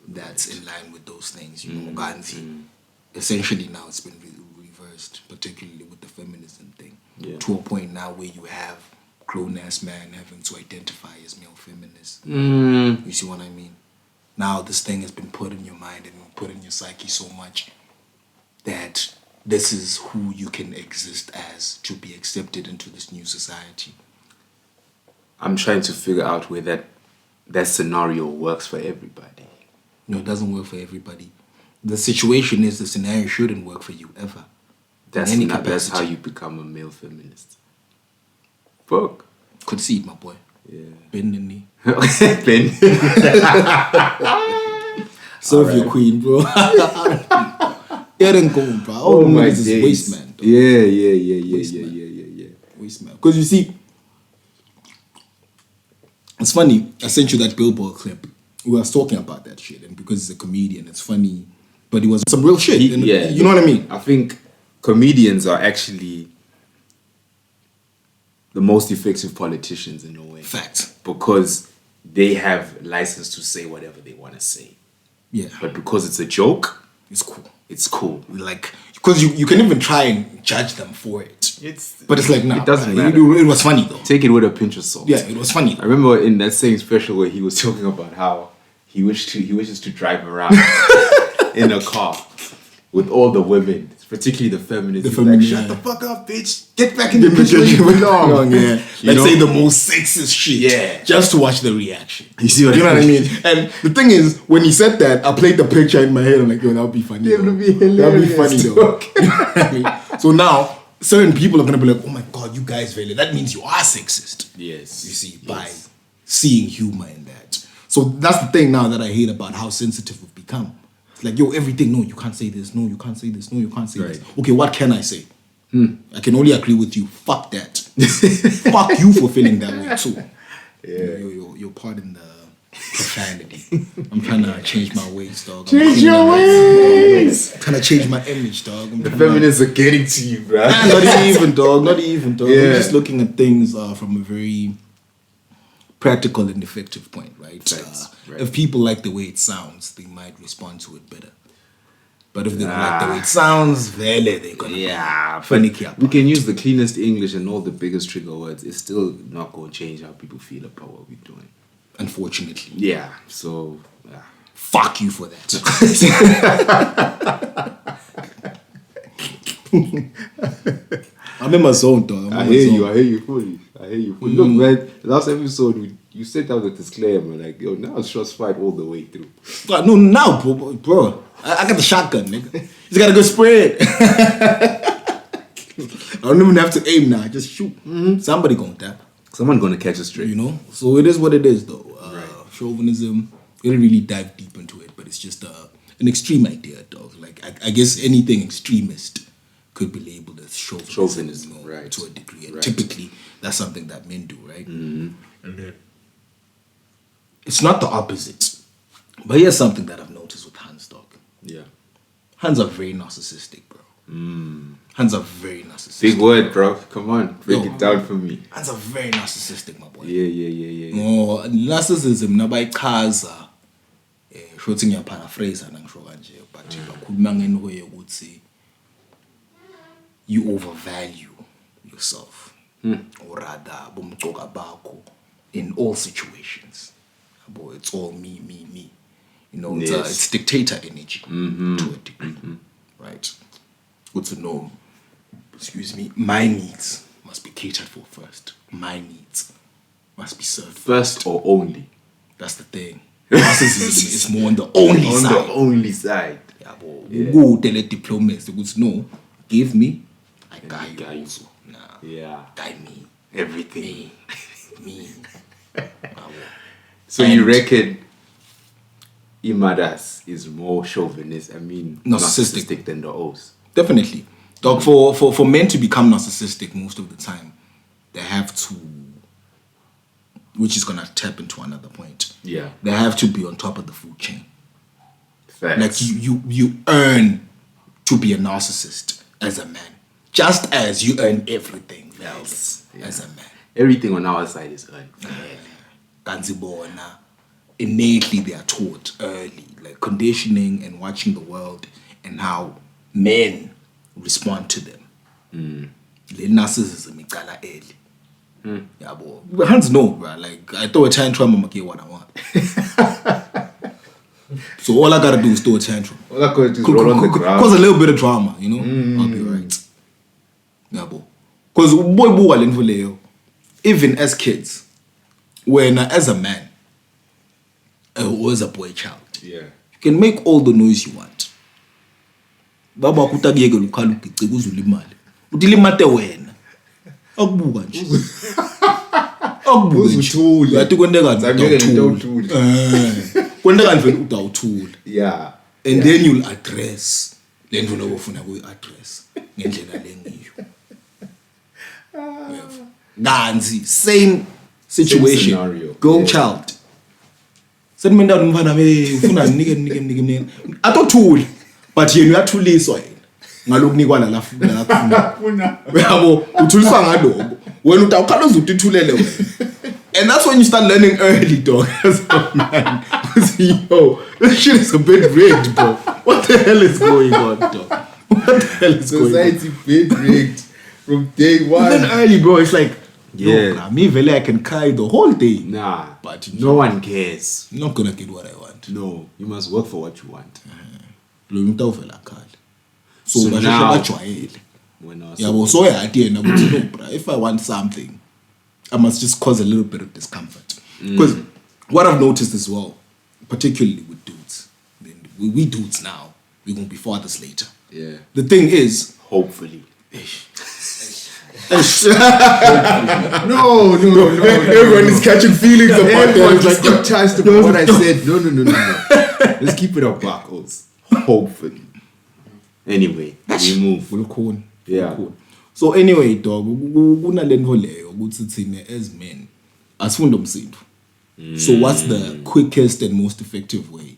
C: that's in line with those things. You know, Gandhi. Essentially now it's been reversed, particularly with the feminism thing.
D: Yeah.
C: To a point now where you have grown-ass man having to identify as male feminist. You see what I mean? Now this thing has been put in your mind and put in your psyche so much that this is who you can exist as to be accepted into this new society.
D: I'm trying to figure out where that scenario works for everybody.
C: No, it doesn't work for everybody. The situation is the scenario shouldn't work for you ever.
D: That's how you become a male feminist. Fuck.
C: Concede, my boy.
D: Yeah.
C: Bend the knee.
D: Ben.
C: Serve your queen, bro. Get and go, bro.
D: Oh my
C: days. Is waste man. Dog.
D: Yeah.
C: Waste man. Because you see, it's funny. I sent you that Billboard clip. We were talking about that shit, and because he's a comedian, it's funny. But it was some real shit. You know what I mean?
D: I think comedians are actually the most effective politicians in a way.
C: Fact.
D: Because they have license to say whatever they want to say.
C: Yeah.
D: But because it's a joke,
C: it's cool.
D: It's cool.
C: Like, because you can even try and judge them for it. But it's like, nah.
D: It doesn't matter.
C: It was funny though.
D: Take it with a pinch of salt.
C: Yeah, it was funny.
D: I remember in that same special where he was talking about how he wishes to drive around in a car with all the women, particularly the feminists. Like, shut the fuck up, bitch. Get back in the position where you belong.
C: Yeah. Let's say the most sexist shit.
D: Yeah.
C: Just to watch the reaction.
D: You know
C: what I mean? And the thing is, when he said that, I played the picture in my head. I'm like, yo, that would be funny.
D: It would be hilarious.
C: That would be funny though. You know what I mean? So now, certain people are going to be like, oh my God, you guys really, that means you are sexist.
D: Yes.
C: You see, by seeing humor in that. So that's the thing now that I hate about how sensitive we've become. It's like, yo, everything, no, you can't say this, no, you can't say this, no, you can't say this. Okay, what can I say? I can only agree with you. Fuck that. Fuck you for feeling that way too.
D: Yeah.
C: You're pardon the profanity. I'm trying to change my ways, dog.
D: Change your ways!
C: I'm trying to change my image, dog.
D: The feminists are getting to you, bro.
C: Not even, dog. Not even, dog.
D: Yeah.
C: I'm just looking at things from a very practical and effective point, right?
D: Right.
C: If people like the way it sounds, they might respond to it better. But if they don't like the way it sounds, they're gonna
D: but
C: panicky
D: we can use the cleanest English and all the biggest trigger words. It's still not going to change how people feel about what we're doing.
C: Unfortunately.
D: Yeah, so...
C: Fuck you for that. I'm in my zone, dog.
D: I hear you fully. hear you. Look, man, last episode, you set out the disclaimer, like, yo, now it's shots fired all the way through.
C: But no, now, bro. I got the shotgun, nigga. Just gotta go spray it. I don't even have to aim now. Just shoot. Somebody gonna tap.
D: Someone gonna catch a stray.
C: You know? So it is what it is, though. Chauvinism, we didn't really dive deep into it, but it's just an extreme idea, dog. Like, I guess anything extremist could be labeled as chauvinism, you know, to a degree. And typically, that's something that men do, right? And then it's not the opposite. But here's something that I've noticed with Hans, dog.
D: Yeah.
C: Hans are very narcissistic, bro. Hands are very narcissistic.
D: Big word, bro. Come on, break it down for me.
C: Hands are very narcissistic, my boy.
D: Yeah.
C: No, narcissism nabayichaza shothi ngiyaparaphrase nangisho kanje but bakhuluma ngenwe yokuthi you overvalue yourself or rather bomcoka bakho in all situations. Boy, it's all me. You know, it's dictator energy to a degree, right? Good to know. Excuse me, my needs must be catered for first. My needs must be served
D: first or only.
C: That's the thing. Narcissism is more on the only side.
D: On the only side.
C: Yeah, but go tell the diplomats. They would know, give me, I guide you also. Nah.
D: Yeah.
C: Guide me.
D: Everything.
C: Me.
D: So you reckon Imadas is more chauvinist, narcissistic than the O's?
C: Definitely. Dog, for men to become narcissistic most of the time, they have to, which is gonna tap into another point.
D: Yeah.
C: They have to be on top of the food chain.
D: Facts.
C: Like you earn to be a narcissist as a man, just as you earn everything else as a man.
D: Everything on our side is earned.
C: Kanzibona. Innately they are taught early, like conditioning and watching the world and how men respond to them. Le narcissism ikala early. Yeah, boy. Hands know, bro. Like I throw a tantrum, I'ma get what I want. So all I gotta do is throw a tantrum.
D: All I could do is roll on the ground.
C: Cause a little bit of drama, you know? I'll be right. Yeah, boy. Cause boy, even as kids, when as a man, or as a boy child,
D: you
C: can make all the noise you want. Baba kutagiyeke lukhala ugice kuzulimali. Udilimate wena. Akubuka nje. Akubuka nje. Yathi kwendeka utawuthula. Kwendeka nje utawuthula.
D: Yeah.
C: And then you'll address le nto obufuna kuyi-address ngendlela lengiyo. Nanzi, same situation.
D: Scenario.
C: Girl child. Senimenda umfana ufuna nike. Atothule. But yena uyathuliswa yena. Ngalokunikwa la lafuna. Yabo, uthuliswa ngaloko. Wena utawukhala uzutithulele wena. And that's when you start learning early, dog. As a man. Yo, this shit is a bit rigged, bro. What the hell is going on, dog? What the hell is going on?
D: Society bit rigged from day one.
C: And then early, bro, it's like, no, me vele I can cry the whole day.
D: Nah,
C: but
D: no one cares.
C: I'm not gonna get what I want.
D: No, you must work for what you want.
C: So now, so if I want something, I must just cause a little bit of discomfort. Because what I've noticed as well, particularly with dudes, we dudes now, we're gonna be fathers later.
D: Yeah.
C: The thing is,
D: hopefully.
C: No. Everyone is catching feelings about that.
D: Like, you chance to what I said. No. Let's keep it up, Barcos. Hopefully. Anyway, we move. Yeah.
C: So anyway, dog, kunalento leyo ukuthi thina as men asifunda umsindo. So what's the quickest and most effective way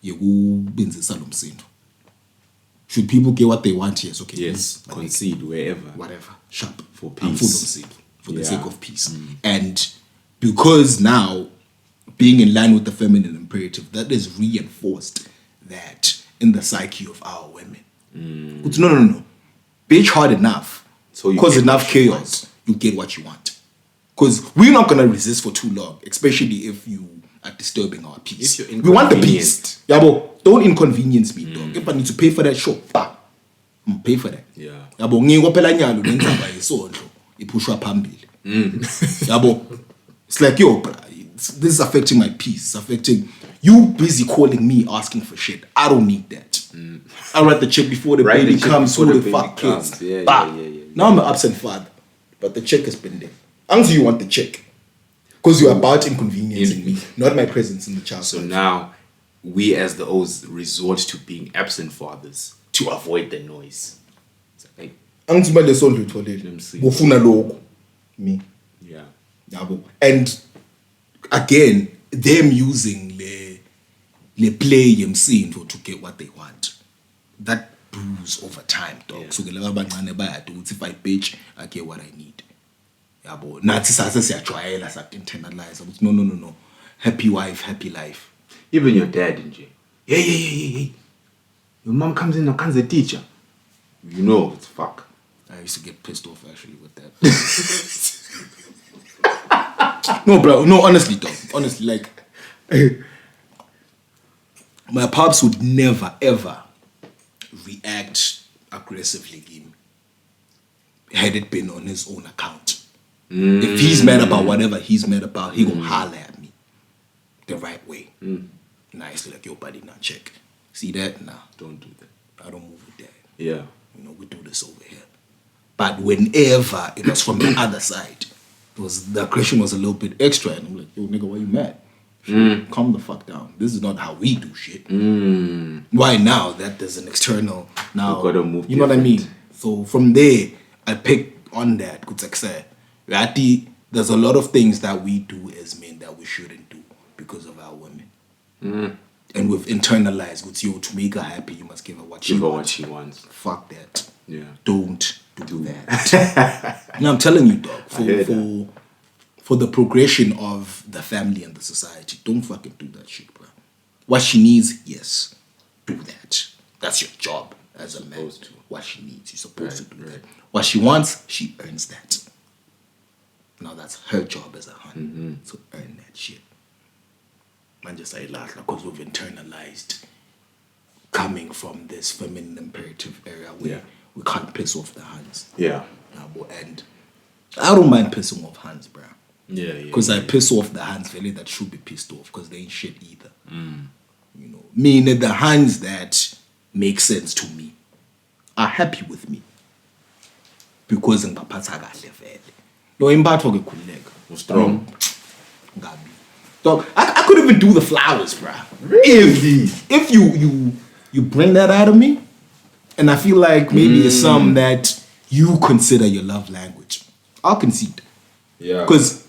C: yokubenzisa lo msindo? Should people get what they want? Yes, okay.
D: Yes, concede wherever.
C: Whatever. Sharp.
D: For peace.
C: For the sake of peace. And because now, being in line with the feminine imperative, that is reinforced that in the psyche of our women. No. Bitch hard enough.
D: So
C: cause enough chaos, you get what you want. Because we're not going to resist for too long, especially if you are disturbing our peace. We want the peace. Yabo, don't inconvenience me, dog. If I need to pay for that, sure, I'm pay for that.
D: Yeah.
C: Yabo, ngiko phela nyalo nenzaba yesondlo ipushwa phambili. Yabo. It's like, yo, bro, this is affecting my peace. It's affecting you. Busy calling me asking for shit. I don't need that. I write the check before the baby comes. Who the fuck kids?
D: Yeah.
C: Now I'm an absent father, but the check has been there. Until you want the check, because you're about inconveniencing me, not my presence in the child.
D: So now, we as the O's resort to being absent fathers to avoid the noise. It's like,
C: me.
D: yeah.
C: And again, them using the play msindo to get what they want. That brews over time, dog.
D: Yeah.
C: So if I bitch, I get what I need. Yabo. Nathi sase siyajwayela internalize. No. Happy wife, happy life.
D: Even your dad, NJ. Hey. Your mom comes in and comes a teacher. You know it's fuck.
C: I used to get pissed off actually with that. No, bro. No, honestly, dog. Honestly, like my pops would never ever react aggressively had it been on his own account. If he's mad about whatever he's mad about, he gonna holler at me the right way. Nicely, like, yo, buddy, now check. See that? Nah,
D: Don't do that.
C: I don't move with that.
D: Yeah.
C: You know, we do this over here. But whenever it was from the other side, the aggression was a little bit extra. And I'm like, yo, nigga, why you mad? Calm the fuck down. This is not how we do shit. Why now that there's an external now?
D: You gotta move.
C: You know what I mean? So from there, I picked on that. There's a lot of things that we do as men that we shouldn't do because of our women. And we've internalized with you to make her happy, you must give her what she wants. Fuck that.
D: Yeah.
C: Don't do that. No, I'm telling you, dog. For the progression of the family and the society, don't fucking do that shit, bro. What she needs, yes, do that. That's your job as a man. What she needs, you're supposed to do that. What she wants, she earns that. Now that's her job as a hun. So earn that shit. Man, just say last because we've internalized coming from this feminine imperative area where we can't piss off the hands.
D: Yeah.
C: And I don't mind pissing off hands, bro.
D: Yeah.
C: Because I piss off the hands really that should be pissed off because they ain't shit either. You know, meaning the hands that make sense to me are happy with me because in ngipaphatha kahle vele. No impatho ke khuleka.
D: Strong.
C: Dog, I could even do the flowers, bro.
D: Really?
C: If you bring that out of me, and I feel like maybe it's something that you consider your love language, I'll concede.
D: Yeah.
C: Because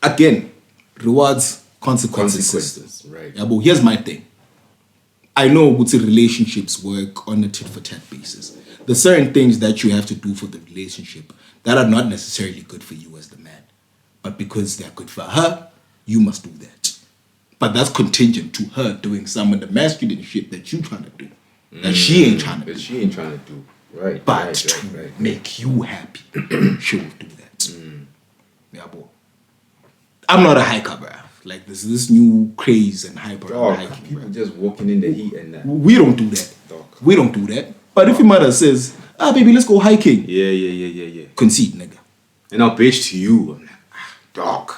C: again, rewards, consequences.
D: Right.
C: Yeah, but here's my thing. I know what relationships work on a tit-for-tat basis. There's certain things that you have to do for the relationship that are not necessarily good for you as the man. But because they're good for her, you must do that. But that's contingent to her doing some of the masculine shit that you trying to do. That she ain't trying to do.
D: That she ain't trying to do. Right.
C: But to make you happy, she will do that. Yeah, boy. I'm not a hiker, bro. Like there's this new craze and hype around hiking.
D: People
C: bro.
D: just walking in the heat and that.
C: We don't do that.
D: Dog.
C: We don't do that. But if your mother says, baby, let's go hiking.
D: Yeah.
C: Concede, nigga.
D: And I'll bitch to you. I'm like, dog.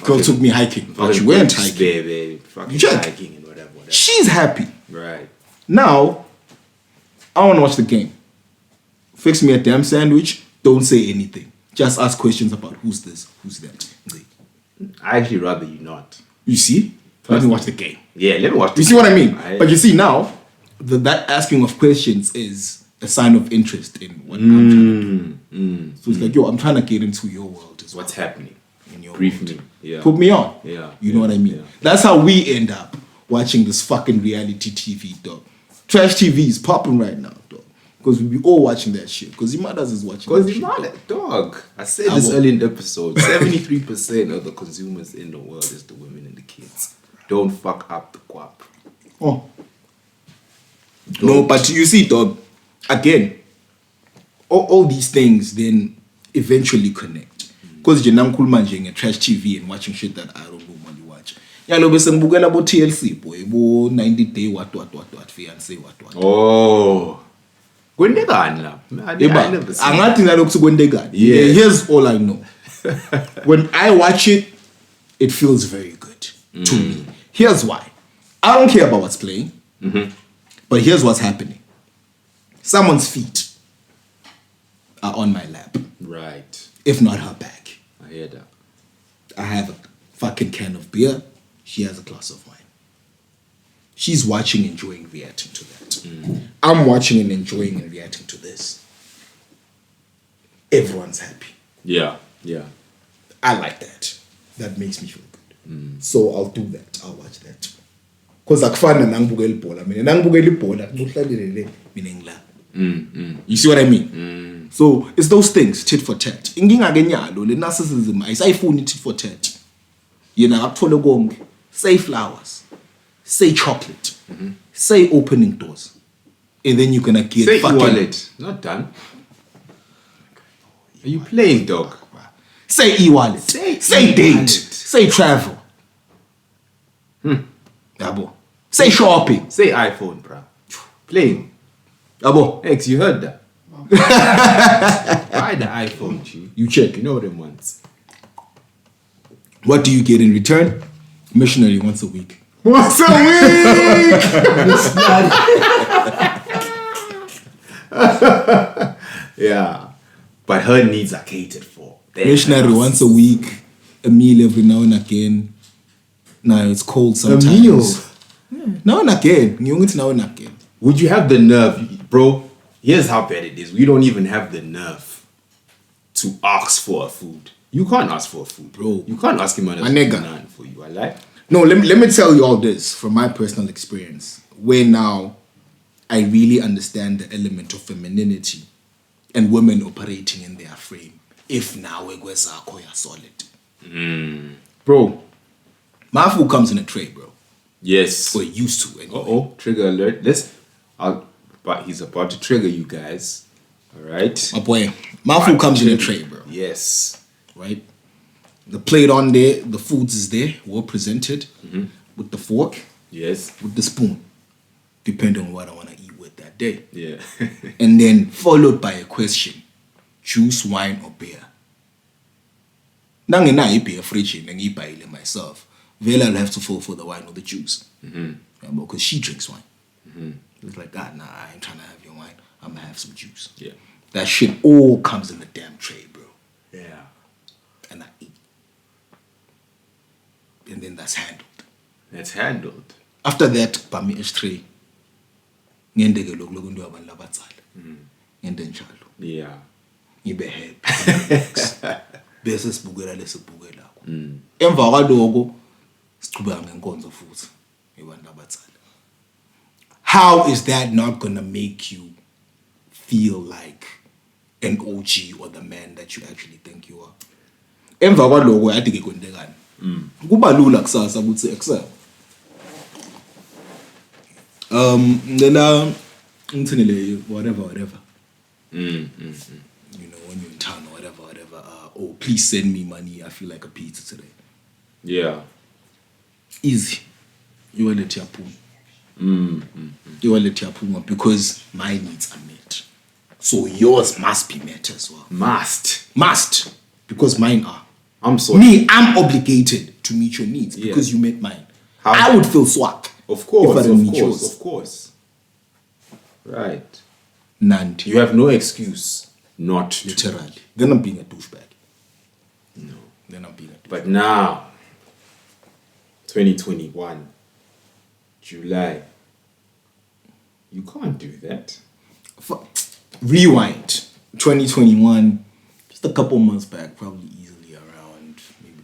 C: Girl took me hiking, but you weren't hiking.
D: Baby. Fucking
C: Check.
D: hiking and whatever.
C: She's happy.
D: Right.
C: Now, I want to watch the game. Fix me a damn sandwich. Don't say anything. Just ask questions about who's this, who's that.
D: I actually rather you not.
C: You see? Let me watch the game.
D: Yeah, let me watch the
C: You see what I mean? But you see now, that asking of questions is a sign of interest in what I'm trying to do. So it's like, yo, I'm trying to get into your world as well.
D: What's happening?
C: In your
D: Brief
C: world.
D: me. Yeah.
C: Put me on.
D: Yeah.
C: You know what I mean?
D: Yeah.
C: That's how we end up watching this fucking reality TV, dog. Trash TV is popping right now, dog. Because we be all watching that shit. Because your mothers is watching that
D: Because
C: shit.
D: the dog. I said this early in the episode. 73% of the consumers in the world is the women and the kids. Don't fuck up the guap.
C: Oh. No, but you see, dog, again, all these things then eventually connect. Because you're not cool managing a trash TV and watching shit that I don't normally watch. Yeah, lo bese ngibukela bo TLC boy, bo 90 day what fiance what.
D: Oh. Kwendekani lapha? I never seen.
C: Angathi ngalokho kwendekani.
D: Yeah.
C: Here's all I know. When I watch it, it feels very good to me. Here's why. I don't care about what's playing, but here's what's happening. Someone's feet are on my lap,
D: Right.
C: if not her back.
D: I hear that.
C: I have a fucking can of beer. She has a glass of wine. She's watching, enjoying, reacting to that. I'm watching and enjoying and reacting to this. Everyone's happy.
D: Yeah.
C: I like that. That makes me feel good. So I'll do that. I'll watch that. Because akufana nangibukela ibhola. Mina nangibukela ibhola kuhlalele mina ngila. You see what I mean? So it's those things, tit for tat. Inkinga ke nyalo le narcissism ayisayifuni tit for tat. Yena akuthole konke. Say flowers. Say chocolate. Say opening doors. And then you're gonna get
D: Say
C: fucking
D: e-wallet. Not done. Are you playing, dog?
C: Say e-wallet. Say date.
D: e-wallet.
C: Say travel. Yabo. Say shopping.
D: Say iPhone, bro. Playing.
C: Yabo.
D: X, you heard that? Buy the iPhone, G.
C: You check.
D: You know them ones.
C: What do you get in return? Missionary once a week.
D: Once a week! Yeah. But her needs are catered for.
C: Missionary once a week. A meal every now and again. Now it's cold sometimes.
D: A meal?
C: Now and again. Now and again.
D: Would you have the nerve, bro? Here's how bad it is. We don't even have the nerve to ask for a food. You can't ask for a food,
C: Bro.
D: You can't ask him
C: My nigga.
D: none for you. I like.
C: No, let me tell you all this from my personal experience. Where now I really understand the element of femininity and women operating in their frame. If now we're solid. Bro, my food comes in a tray, bro.
D: Yes.
C: Or used to anyway.
D: Oh, trigger alert. But he's about to trigger you guys. All right.
C: My boy, my food comes in a tray, bro.
D: Yes.
C: Right? The plate on there, the foods is there, well presented, with the fork,
D: Yes.
C: with the spoon, depending on what I want to eat with that day.
D: Yeah.
C: And then followed by a question: juice, wine, or beer? Nangina beer fridge and ngiyibhayile myself. Vele I'll have to fall for the wine or the juice. Because she drinks wine. It's like, nah, I ain't trying to have your wine. I'm gonna have some juice.
D: Yeah.
C: That shit all comes in the damn tray, bro.
D: Yeah.
C: And I eat. And then that's handled.
D: That's handled.
C: After that, bami S3. Ngendeke lokho into yabantu abatsala. Ngende njalo.
D: Yeah.
C: Ngibe happy. Bese sibukela lesibukela. Emva kwaloko siqhubeka ngenkonzo futhi ebantu abatsala. How is that not going to make you feel like an OG or the man that you actually think you are? Emva kwaloko yathi ke kwentekani. Kuba lula kusasa ukuthi excel. Ngicela ngithenele whatever. You know, when you're in town or whatever. Oh, please send me money. I feel like a pizza today.
D: Yeah.
C: Easy. You will let your pool. You will let your pool because my needs are met. So yours must be met as well. Must. Because mine are.
D: I'm sorry.
C: Me, I'm obligated to meet your needs because you met mine.
D: How?
C: I would feel swag.
D: Of course.
C: If I didn't meet yours.
D: Of course. Right.
C: None.
D: You have no excuse not to.
C: Literally. Then I'm being a douchebag.
D: No.
C: Then I'm being a douchebag.
D: But now, 2021, July, you can't do that.
C: Rewind. 2021, just a couple months back, probably easily around maybe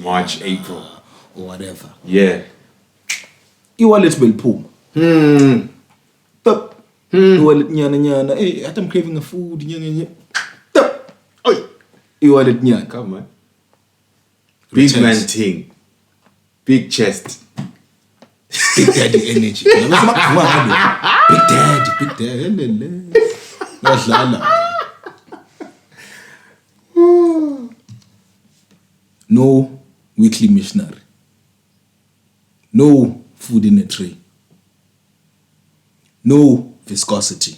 C: March,
D: April.
C: Or whatever.
D: Yeah.
C: E-wallet will pull. Tup. E-wallet nyana. Hey, I'm craving a food. Nyana. Tup. Oi. E-wallet nyana.
D: Come on. Big
C: Returns.
D: man thing. Big chest.
C: Big daddy energy. Big daddy. No weekly missionary. No food in a tray. No viscosity.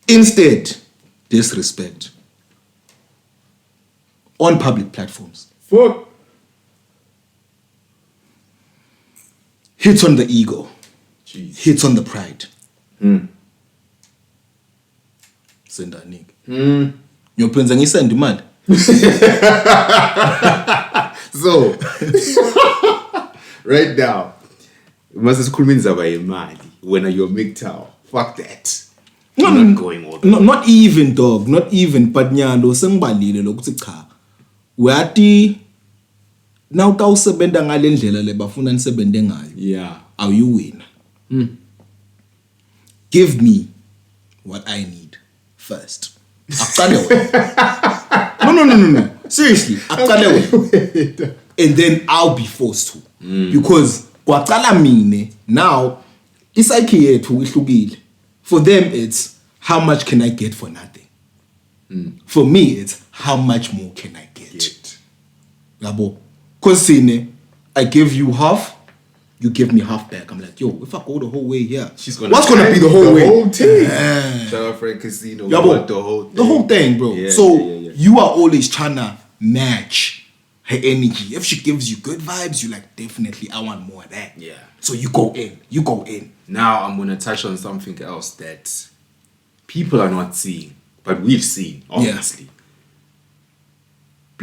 C: Instead, disrespect. on public platforms.
D: Fuck.
C: Hits on the ego.
D: Jeez.
C: Hits on the pride. Send that nigga. Your friends and send demand.
D: So, right now, must school means about your money when you're MGTOW. Fuck that. I'm not going all the way.
C: Not even, dog. Not even. But nyalo sengibalile lokuthi cha. Uyati now ka usebenta ngale ndlela le bafuna nisebente ngayo.
D: Yeah.
C: Are you win? Give me what I need first. Aqale wena. No. Seriously, aqale wena. And then I'll be forced to. Because kwaqala mine now psyche yethu ihlukile. For them it's how much can I get for nothing. For me it's how much more can I get. Yabo. Cause I give you half, you give me half back. I'm like, yo, if I go the whole way here, what's gonna be the whole way?
D: Whole thing. Shout out Frank Casino.
C: Yabo, the whole thing, bro.
D: Yeah,
C: so
D: yeah.
C: you are always trying to match her energy. If she gives you good vibes, you're like, definitely, I want more of that.
D: Yeah.
C: So you go in.
D: Now I'm gonna touch on something else that people are not seeing, but we've seen, obviously.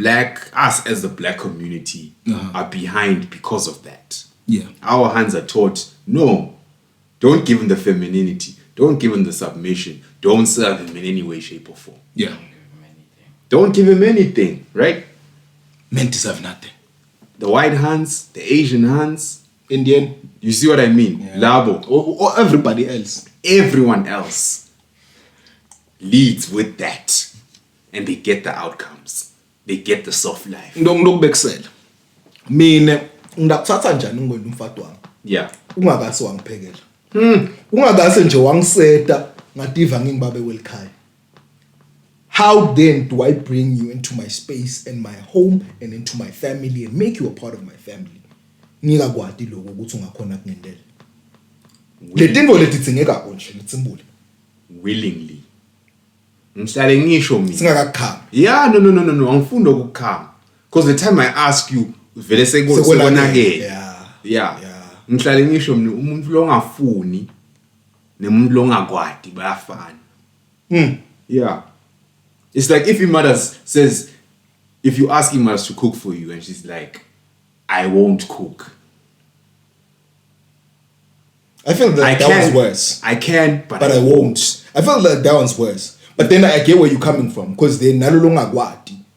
D: Us as the black community are behind because of that.
C: Yeah.
D: Our hands are taught, no, don't give him the femininity, don't give him the submission, don't serve him in any way, shape, or form.
C: Yeah.
D: Don't give him anything, right?
C: Men deserve nothing.
D: The white hands, the Asian hands,
C: Indian.
D: you see what I mean?
C: Yeah.
D: Labo.
C: Or everybody else.
D: Everyone else leads with that. And they get the outcomes. They get the soft life.
C: Don't backsell. Mina ngakuthatha njani ungwena umfati wami?
D: Yeah.
C: Ungakase wangiphekela. Ungakase nje wangiseta ngadiva ngingibabe welikhaya. How then do I bring you into my space and my home and into my family and make you a part of my family? Ngikakwati lokho ukuthi ungakhona kungendela. Letinto letitsingeka konje litsimbule.
D: Willingly. Ngihlale ngisho mina.
C: Singakakhami.
D: Yeah, no. Angifunda ukukhama. Because the time I ask you, vele sekonakele. Yeah. Ngihlale ngisho mina umuntu lo ngafuni nemuntu lo ngakwadi bayafana. Yeah. It's like if your mother says, if you ask your mother to cook for you and she's like, I won't cook.
C: I feel that one's worse.
D: I can, but
C: I won't. I feel like that one's worse. But then I get where you're coming from. Because then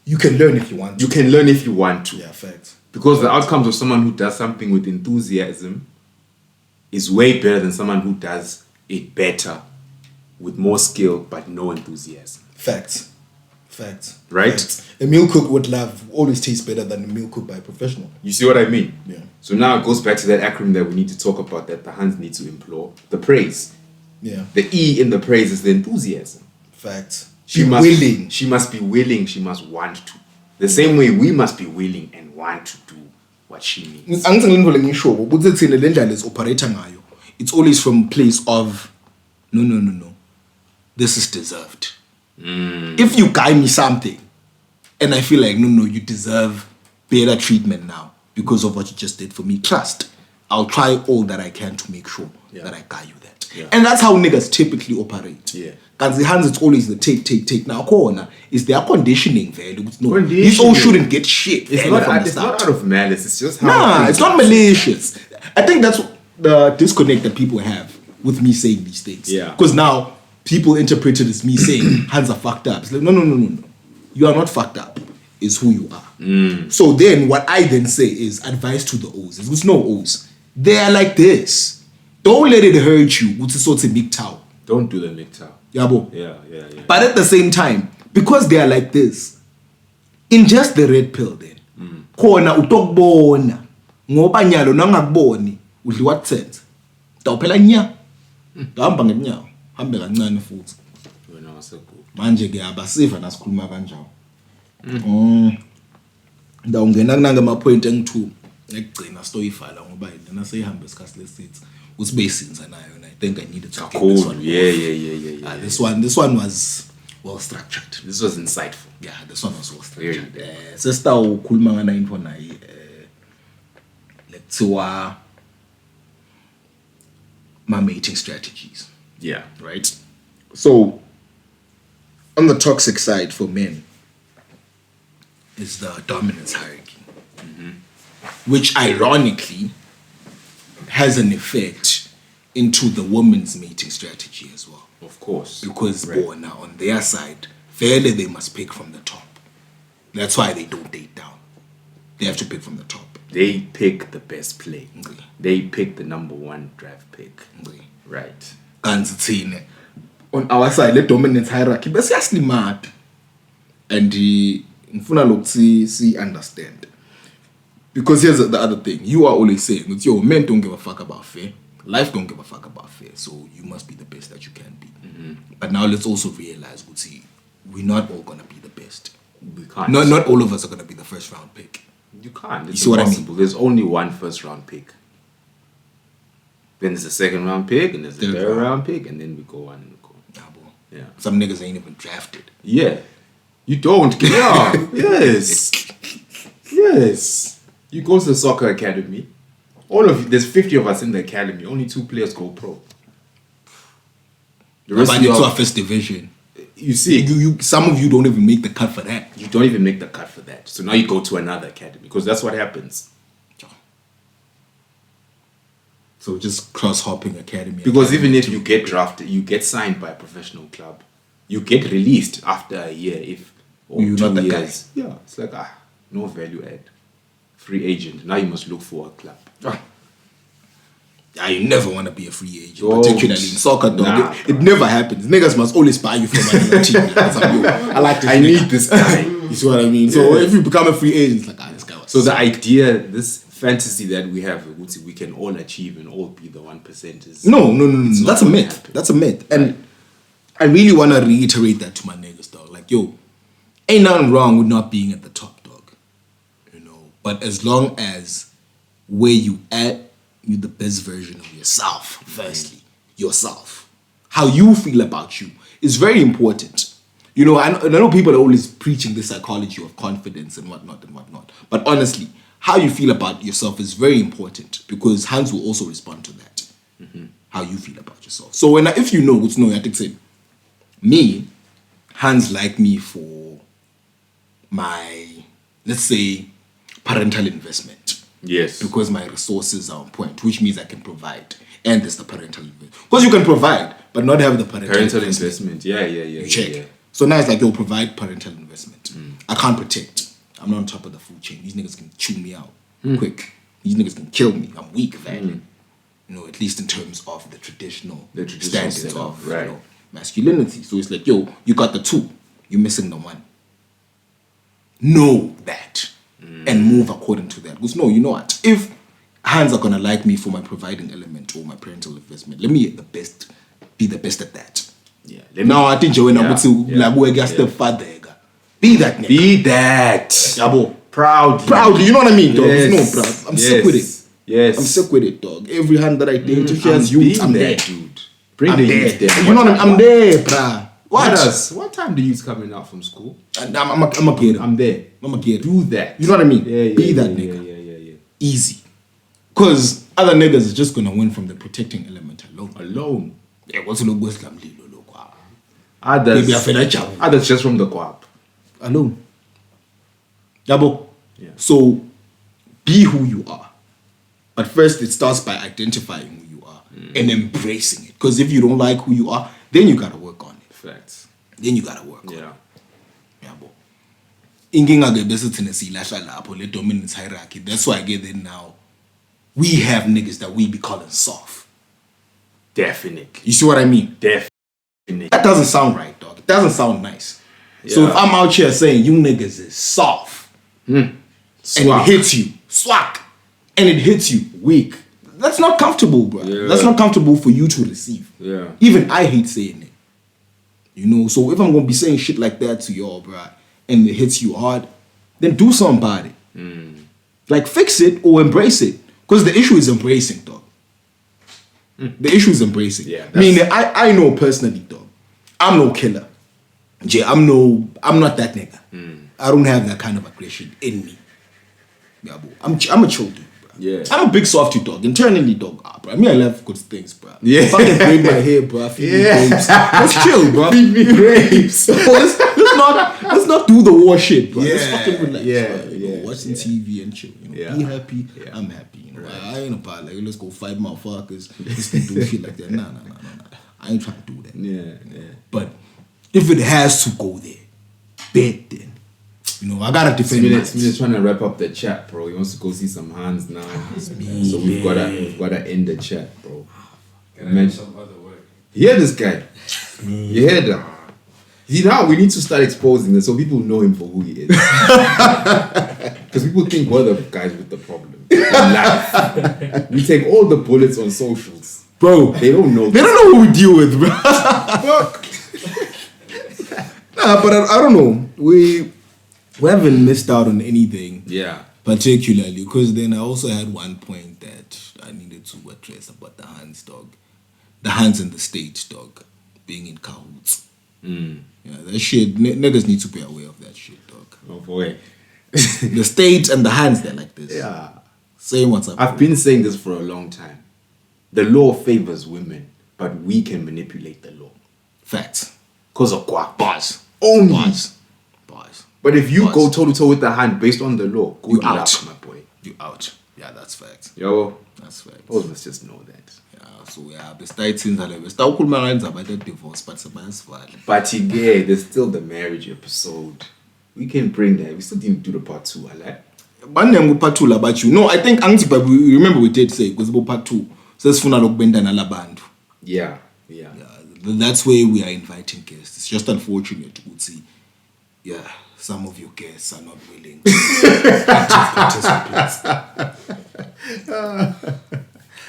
C: you can learn if you want to.
D: You can learn if you want to.
C: Yeah, facts.
D: Because the outcomes of someone who does something with enthusiasm is way better than someone who does it better with more skill but no enthusiasm.
C: Facts.
D: Right?
C: Facts. A meal cooked with love always tastes better than a meal cooked by a professional.
D: You see what I mean?
C: Yeah.
D: So now it goes back to that acronym that we need to talk about, that the hands need to implore. The praise.
C: Yeah.
D: The E in the praise is the enthusiasm.
C: Facts.
D: She must be willing. She must want to. The same way we must be willing and want to do what she needs.
C: It's always from a place of no. This is deserved. If you guide me something and I feel like no, you deserve better treatment now because of what you just did for me, trust. I'll try all that I can to make sure that I guide you that. Yeah. And that's how niggas typically operate.
D: Yeah.
C: Because the hands, it's always the take. Now, corner is their conditioning value. No, these all shouldn't get shit.
D: It's not out of malice. It's just how.
C: It's not malicious. I think that's the disconnect that people have with me saying these things.
D: Yeah.
C: Because now people interpret it as me saying hands are fucked up. It's like, no. You are not fucked up. It's who you are. So then what I then say is advice to the O's. There's no O's. They are like this. Don't let it hurt you.
D: Don't do the MGTOW.
C: Yabo.
D: Yeah.
C: But at the same time, because they are like this, ingest the red pill then. Khona utokubona. Ngoba nyalo nangakuboni udliwa kusenze. Dawuphela nya. Hamba ngenyawo. Hambe kancane futhi.
D: Wena wasegugu.
C: Manje ke abasiva nasikhuluma kanjalo. Ndawungena kunanga ama point engi2 ekugcina stoyivala ngoba yena seyihambe isikhathi lesithi usibe isinza nayo and I think I needed to get this one.
D: Yeah.
C: This one well structured.
D: This was insightful.
C: Yeah, this one was well
D: Very
C: structured.
D: good.
C: Sister ukhuluma ngana info nayi lekuthiwa my mating strategies.
D: Yeah.
C: Right? So on the toxic side for men is the dominance hierarchy, which ironically has an effect into the woman's mating strategy as well.
D: Of course.
C: Because now on their side, fairly they must pick from the top. That's why they don't date down. They have to pick from the top.
D: They pick the best play.
C: Okay.
D: They pick the number one draft pick.
C: Okay.
D: Right.
C: On our side, the dominance hierarchy, but seriously mad. And ngifuna lokhu see understand. Because here's the other thing. You are always saying, men don't give a fuck about fair. Life don't give a fuck about fair. So you must be the best that you can be. But now let's also realize, we're not all going to be the best.
D: We can't.
C: Not all of us are going to be the first round pick.
D: You can't.
C: You
D: It's
C: see what I mean?
D: impossible. There's only one first round pick. Then there's a second round pick, and there's a third round pick, and then we go on and go. Yeah.
C: Some niggas ain't even drafted.
D: Yeah. You don't. Yeah. Yes. Yes. You go to the soccer academy. All of you, there's 50 of us in the academy. Only 2 players go pro. The rest
C: But into a first division.
D: You see,
C: You some of you don't even make the cut for that.
D: you don't even make the cut for that. So now you go to another academy because that's what happens.
C: So just cross-hopping academy.
D: Because even if you get drafted, you get signed by a professional club, you get released after a year or
C: You're
D: 2
C: not the guy.
D: years. Yeah, it's like no value add. Free agent. Now you must look for a club.
C: You never want to be a free agent,
D: Don't.
C: particularly in soccer, dog.
D: Nah,
C: It never happens. Niggas must always buy you from another team. Because I like this.
D: I need this guy.
C: You see what I mean? So if you become a free agent, it's like, this guy was.
D: So the idea, this fantasy that we have, we can all achieve and all be the 1% is
C: No.
D: it's not
C: That's a
D: gonna
C: myth.
D: happen.
C: That's a myth. And I really want to reiterate that to my niggas, dog. Like, ain't nothing wrong with not being at the top, dog. But as long as where you at, you're the best version of yourself, firstly. Yourself. How you feel about you is very important. I know people are always preaching the psychology of confidence and whatnot. But honestly, how you feel about yourself is very important because Hans will also respond to that. How you feel about yourself. So if you know what's no, I think say, me, Hans like me for my, let's say, parental investment.
D: Yes.
C: Because my resources are on point, which means I can provide. And there's the parental investment. Because you can provide, but not have the parental investment.
D: Yeah.
C: You check.
D: Yeah.
C: So now it's like, provide parental investment. I can't protect. I'm not on top of the food chain. These niggas can chew me out quick. These niggas can kill me. I'm weak, man. At least in terms of the traditional standards
D: setup,
C: of
D: right.
C: masculinity. So it's like, you got the 2. You're missing the 1. Know that. And move according to that. Because you know what? If Hands are gonna like me for my providing element or my parental investment, let me be the best at that.
D: Yeah.
C: Now I think when I would say step further. Be that nigga.
D: Be that.
C: Yabo.
D: Proudly.
C: You know what I mean, dog?
D: Yes.
C: No, bro. I'm sick with it.
D: Yes.
C: I'm sick with it, dog. Every hand that I date, if she
D: I'm
C: has youth, I'm
D: there,
C: there.
D: dude. Bring
C: I'm
D: the
C: there.
D: youth there.
C: You know what I mean? I'm there, bruh.
D: What time do you coming out from school?
C: I'm a get
D: I'm there.
C: I'm a get
D: Do that.
C: You know what I mean?
D: Yeah,
C: Be that nigga.
D: Yeah.
C: Easy. Because other niggas is just going to win from the protecting element alone. Yeah, what's the logo?
D: Others just from the co-op.
C: Alone. Yabo.
D: Yeah.
C: So, be who you are. But first, it starts by identifying who you are and embracing it. Because if you don't like who you are, then you got to work on it.
D: Facts.
C: Then you got to work on it.
D: Yeah.
C: Yabo. Inginga bese thina silahla lapho le dominance hierarchy. That's why I get it now. We have niggas that we be calling soft.
D: Definitely.
C: You see what I mean?
D: Definitely.
C: That doesn't sound right, dog. It doesn't sound nice. So
D: Yeah.
C: if I'm out here saying you niggas is soft and it hits you, swag, and it hits you weak, that's not comfortable, bro.
D: Yeah.
C: That's not comfortable for you to receive.
D: Yeah.
C: Even I hate saying it. So if I'm gonna be saying shit like that to y'all, bro, and it hits you hard, then do something about it. Like fix it or embrace it. Because the issue is embracing, dog. The issue is embracing.
D: Yeah,
C: Meaning, I know personally, dog, I'm no killer. I'm not that nigga. I don't have that kind of aggression in me. Yeah, bro. I'm a chill dude, bro.
D: Yeah.
C: I'm a big softy dog. Internally, dog. Bro. I mean, I love good things, bro.
D: Yeah.
C: Fucking braid my hair, bro. Feed me grapes. Let's chill, bro.
D: Feed me grapes.
C: let's not do the war shit, bro. Let's fucking relax, bro. Watching TV and chill. Be happy. I'm happy. I ain't about like let's go fight motherfuckers. Let's do shit like that. Nah. I ain't trying to do that.
D: Yeah.
C: But if it has to go there, bet then. I gotta defend
D: Smina's just trying to wrap up the chat, bro. He wants to go see some hands now. So we've gotta end the chat, bro.
A: Can I do some other work?
D: Hear this guy. You hear that? See, now we need to start exposing this so people know him for who he is. Because people think we're the guys with the problem in life. We take all the bullets on socials.
C: Bro,
D: they don't know.
C: They don't know who we deal with, bro. Nah, but I don't know. We haven't missed out on anything.
D: Yeah.
C: Particularly because then I also had one point that I needed to address about the hands, dog. The hands in the stage, dog. Being in cahoots. Yeah, that shit, niggas need to be aware of that shit, dog.
D: Oh boy.
C: The state and the hands, they're like this.
D: Yeah.
C: Saying what's up.
D: I've been saying this for a long time. The law favors women, but we can manipulate the law.
C: Facts.
D: Because of guac.
C: Bars.
D: Only.
C: Bars.
D: But if you go toe to toe with the hand based on the law,
C: you
D: good
C: out,
D: luck, my boy.
C: You out. Yeah, that's facts.
D: Yo.
C: That's facts.
D: Both of us just know that.
C: So about the divorce,
D: but yeah, there's still the marriage episode. We can bring that. We still didn't do the part 2, I like.
C: Part 2 about you. No, I think remember we did say because about part 2 says funa lokubenda nalabantu.
D: Yeah.
C: That's where we are inviting guests. It's just unfortunate to see. Yeah, some of your guests are not willing to participate.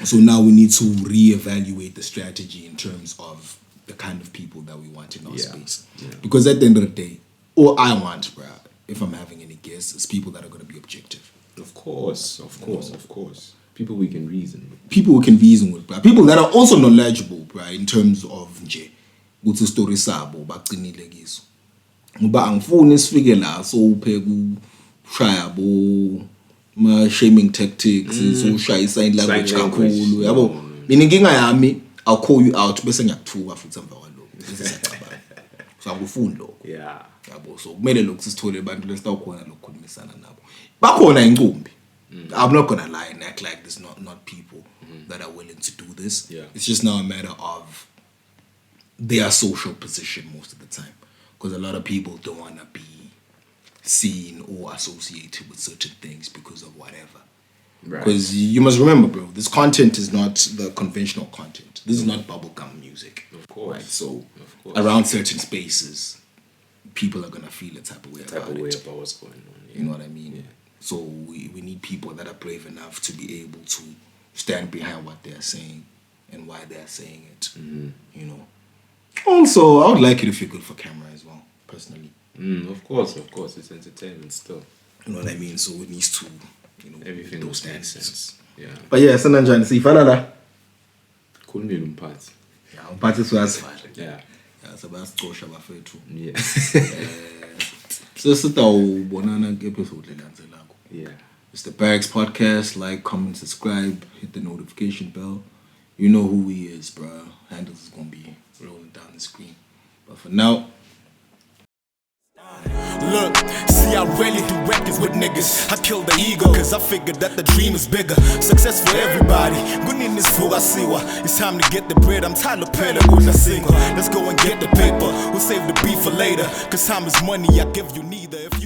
C: So now we need to reevaluate the strategy in terms of the kind of people that we want in our space. Yeah. Because at the end of the day, all I want, bro, if I'm having any guests, is people that are going to be objective.
D: Of course. People we can reason with.
C: People we can reason with, bro. People that are also knowledgeable, bro, in terms of nje, ukuthi story sabo baqinile kiso. Ngoba angifuni sifike la so uphe kushaya bo ma shaming tactics so shy sign language kakhulu yabo mina inkinga yami I'll call you out bese ngiyakuthuka futhi emva kwalokho ngisacabanga so akufuni lokho yabo so kumele lokho sisithole abantu lesitawukhona lokukhulumisana nabo bakhona incumbi. I'm not gonna lie and act like there's not people that are willing to do this. It's just now a matter of their social position most of the time, because a lot of people don't want to be seen or associated with certain things because of whatever. Because you must remember, bro, this content is not the conventional content. This is not bubblegum music.
D: Of course.
C: Right? So around certain spaces, people are going to feel a type of way about
D: what's going on.
C: You know what I mean? So we need people that are brave enough to be able to stand behind what they're saying and why they're saying it. You know. Also, I would like it if you're good for camera as well, personally.
D: Of course, it's entertainment still.
C: You know what I mean? So it needs to,
D: everything those makes sense. Yeah.
C: But yeah, Sananjani, see, falala.
D: Couldn't be umphathi.
C: Yeah, umphathi siwasifala.
D: Yeah.
C: Yeah, sabasicosha bafethu.
D: Yeah.
C: So sitawubonana episode lelandzelako.
D: Yeah.
C: It's the Barracks podcast. Like, comment, subscribe, hit the notification bell. You know who he is, bro. Handles is gonna be rolling down the screen. But for now.
E: Look, see, I rarely do records with niggas. I kill the ego, cause I figured that the dream is bigger. Success for everybody. It's time to get the bread. I'm tired of paying with a single. Let's go and get the paper. We'll save the beef for later. Cause time is money, I give you neither. If you